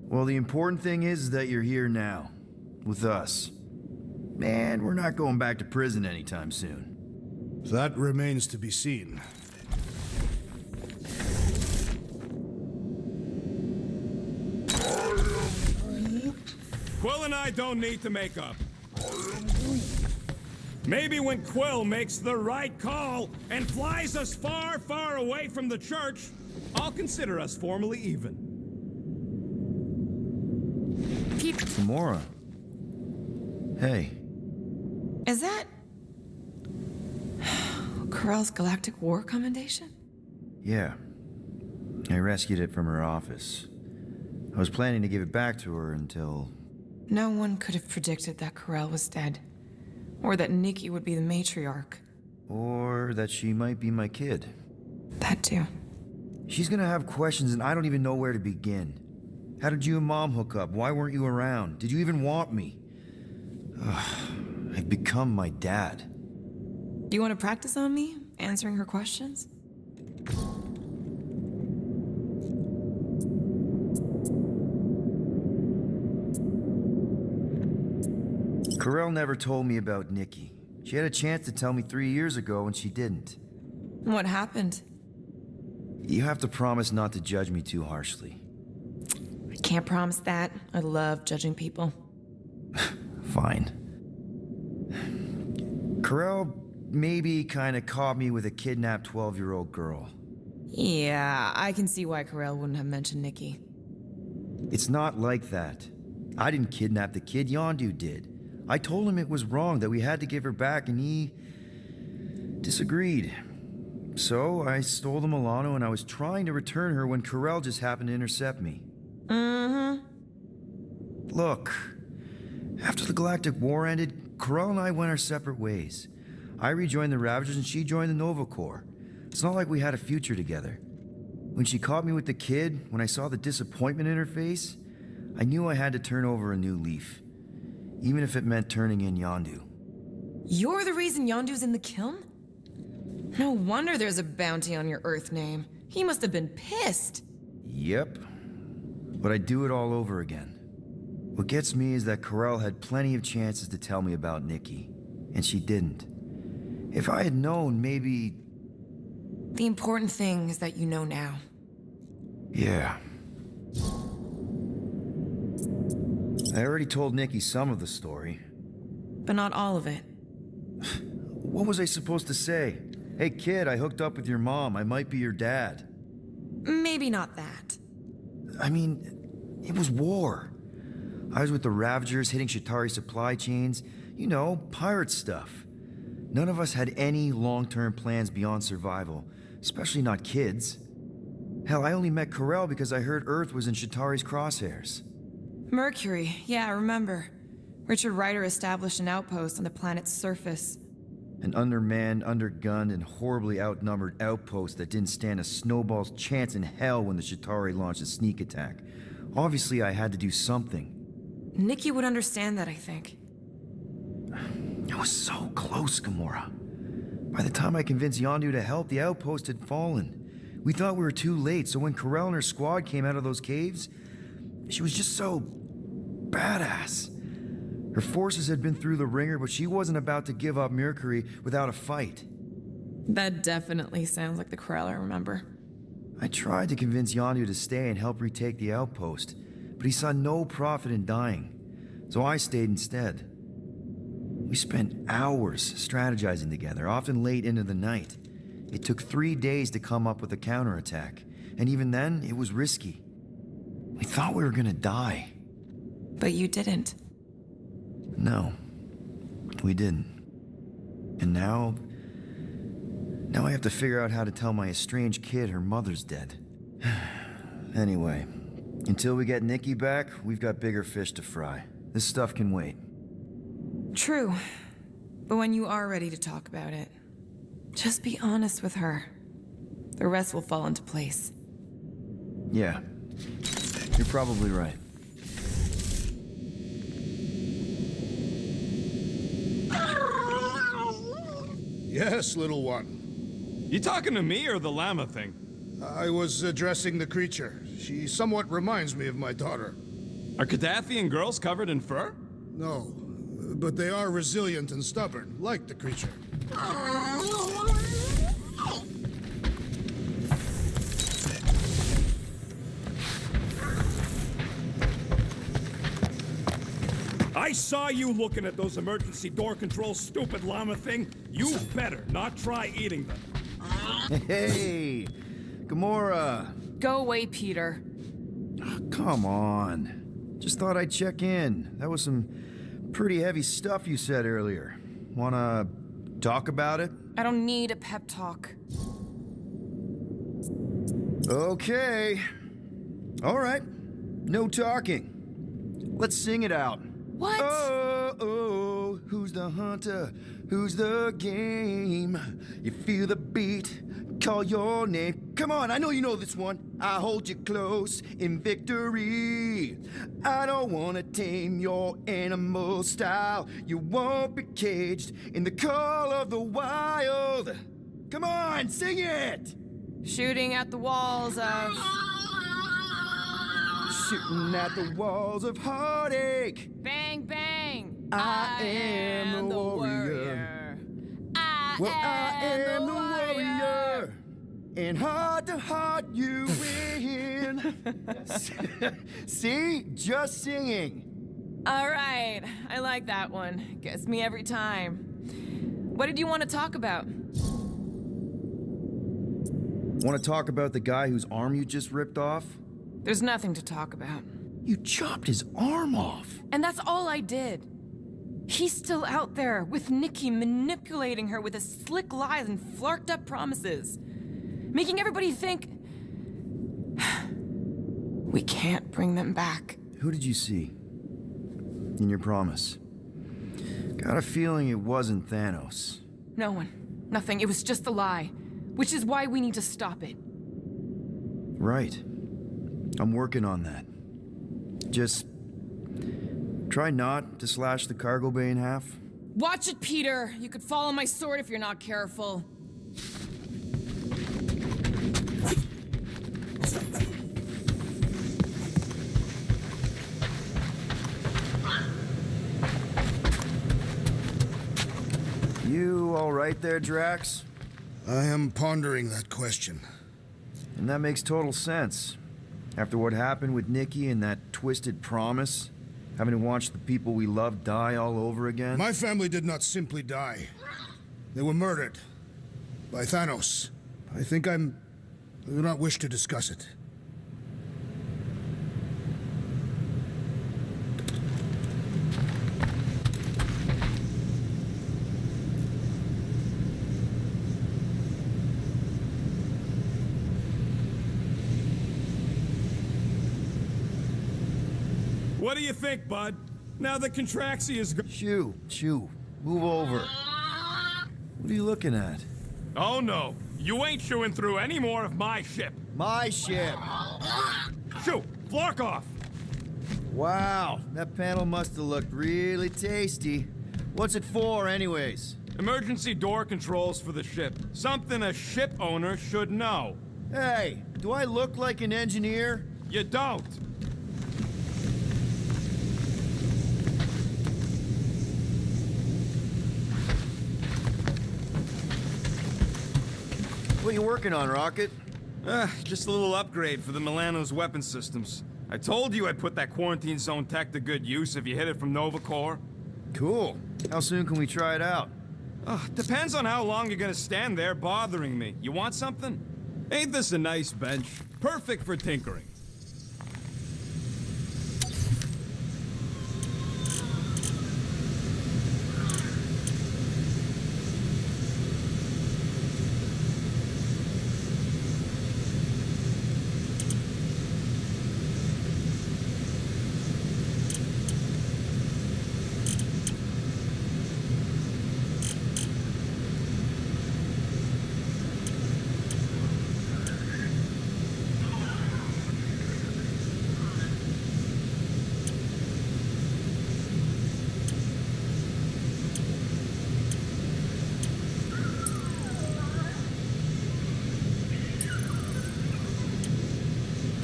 Well, the important thing is that you're here now, with us. Man, we're not going back to prison anytime soon. That remains to be seen. Quill and I don't need to make up. Maybe when Quill makes the right call and flies us far, far away from the church, I'll consider us formally even. Gamora. Hey. Is that Corell's Galactic War Commendation? Yeah. I rescued it from her office. I was planning to give it back to her until... No one could have predicted that Corell was dead. Or that Nikki would be the matriarch. Or that she might be my kid. That too. She's gonna have questions and I don't even know where to begin. How did you and Mom hook up? Why weren't you around? Did you even want me? I've become my dad. Do you want to practice on me, answering her questions? Corell never told me about Nikki. She had a chance to tell me 3 years ago and she didn't. What happened? You have to promise not to judge me too harshly. I can't promise that. I love judging people. Fine. Corell maybe kinda caught me with a kidnapped 12-year-old girl. Yeah, I can see why Corell wouldn't have mentioned Nikki. It's not like that. I didn't kidnap the kid, Yondu did. I told him it was wrong, that we had to give her back, and he disagreed. So I stole the Milano and I was trying to return her when Corell just happened to intercept me. Mm-hmm. Look, after the Galactic War ended, Corell and I went our separate ways. I rejoined the Ravagers and she joined the Nova Corps. It's not like we had a future together. When she caught me with the kid, when I saw the disappointment in her face, I knew I had to turn over a new leaf. Even if it meant turning in Yondu. You're the reason Yondu's in the kiln? No wonder there's a bounty on your Earth name. He must have been pissed. Yep. But I'd do it all over again. What gets me is that Corell had plenty of chances to tell me about Nikki, and she didn't. If I had known, maybe... The important thing is that you know now. Yeah. I already told Nikki some of the story. But not all of it. What was I supposed to say? Hey kid, I hooked up with your mom. I might be your dad. Maybe not that. I mean, it was war. I was with the Ravagers hitting Shatari supply chains. You know, pirate stuff. None of us had any long-term plans beyond survival, especially not kids. Hell, I only met Corell because I heard Earth was in Shatari's crosshairs. Mercury, yeah, I remember. Richard Ryder established an outpost on the planet's surface. An undermanned, undergunned, and horribly outnumbered outpost that didn't stand a snowball's chance in hell when the Shatari launched a sneak attack. Obviously, I had to do something. Nikki would understand that, I think. I was so close, Gamora. By the time I convinced Yondu to help, the outpost had fallen. We thought we were too late, so when Corell and her squad came out of those caves, she was just so... badass. Her forces had been through the ringer, but she wasn't about to give up Mercury without a fight. That definitely sounds like the Corell I remember. I tried to convince Yondu to stay and help retake the outpost, but he saw no profit in dying, so I stayed instead. We spent hours strategizing together, often late into the night. It took 3 days to come up with a counterattack, and even then, it was risky. We thought we were gonna die. But you didn't. No, we didn't. And now I have to figure out how to tell my estranged kid her mother's dead. Anyway, until we get Nikki back, we've got bigger fish to fry. This stuff can wait. True. But when you are ready to talk about it, just be honest with her. The rest will fall into place. Yeah, you're probably right. Yes, little one. You talking to me or the llama thing? I was addressing the creature. She somewhat reminds me of my daughter. Are Cadathian girls covered in fur? No, but they are resilient and stubborn, like the creature. I saw you looking at those emergency door controls, stupid llama thing. You better not try eating them. Hey, Gamora. Go away, Peter. Oh, come on. Just thought I'd check in. That was some pretty heavy stuff you said earlier. Wanna talk about it? I don't need a pep talk. Okay. All right. No talking. Let's sing it out. What? Oh, oh, who's the hunter? Who's the game? You feel the beat, call your name. Come on, I know you know this one. I hold you close in victory. I don't wanna tame your animal style. You won't be caged in the call of the wild. Come on, sing it! Shooting at the walls of... Shooting at the walls of heartache. Bang, bang! I am the warrior. I am the warrior. And heart to heart you win. See? Just singing. All right, I like that one. Gets me every time. What did you want to talk about? Want to talk about the guy whose arm you just ripped off? There's nothing to talk about. You chopped his arm off. And that's all I did. He's still out there with Nikki, manipulating her with his slick lies and flarked up promises. Making everybody think... we can't bring them back. Who did you see? In your promise? Got a feeling it wasn't Thanos. No one. Nothing. It was just a lie. Which is why we need to stop it. Right. I'm working on that. Just try not to slash the cargo bay in half. Watch it, Peter! You could fall on my sword if you're not careful. right there, Drax? I am pondering that question. And that makes total sense. After what happened with Nikki and that twisted promise, having to watch the people we love die all over again. My family did not simply die. They were murdered. By Thanos. I do not wish to discuss it. What do you think, bud? Now that Contraxi is Shoo, move over. What are you looking at? Oh no, you ain't chewing through any more of my ship. My ship! Shoo, Flark off! Wow, that panel must have looked really tasty. What's it for, anyways? Emergency door controls for the ship. Something a ship owner should know. Hey, do I look like an engineer? You don't. What are you working on, Rocket? Just a little upgrade for the Milano's weapon systems. I told you I'd put that quarantine zone tech to good use if you hit it from Nova Corps. Cool. How soon can we try it out? Depends on how long you're gonna stand there bothering me. You want something? Ain't this a nice bench? Perfect for tinkering.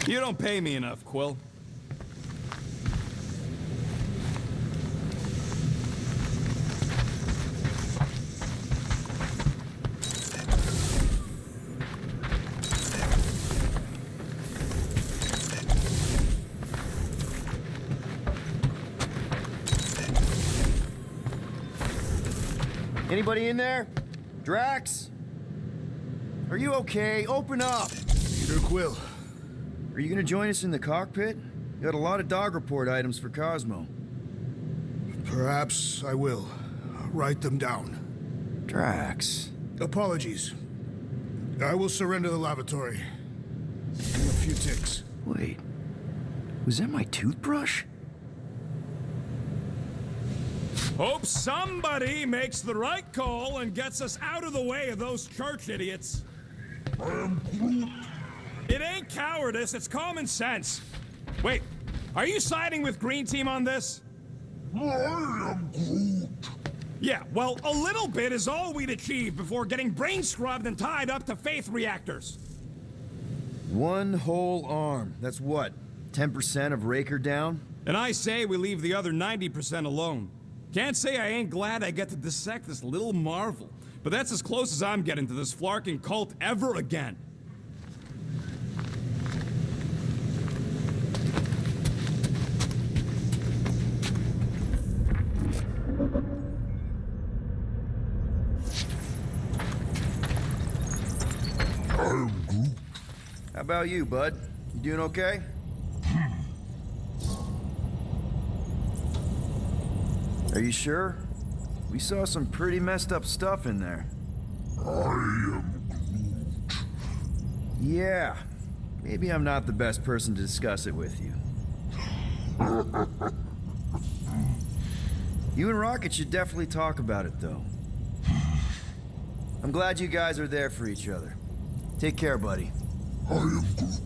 You don't pay me enough, Quill. Anybody in there? Drax? Are you okay? Open up! Peter Quill. Are you gonna join us in the cockpit? You got a lot of dog report items for Cosmo. Perhaps I will. Write them down. Drax. Apologies. I will surrender the lavatory. In a few ticks. Wait. Was that my toothbrush? Hope somebody makes the right call and gets us out of the way of those church idiots. I am Groot. It ain't cowardice, it's common sense. Wait, are you siding with Green Team on this? I am Groot. Yeah, well, a little bit is all we'd achieve before getting brain scrubbed and tied up to faith reactors. One whole arm. That's what? 10% of Raker down? And I say we leave the other 90% alone. Can't say I ain't glad I get to dissect this little marvel, but that's as close as I'm getting to this flarking cult ever again. How about you, bud? You doing okay? Are you sure? We saw some pretty messed up stuff in there. I am Groot. Yeah. Maybe I'm not the best person to discuss it with you. You and Rocket should definitely talk about it, though. I'm glad you guys are there for each other. Take care, buddy. I am Groot.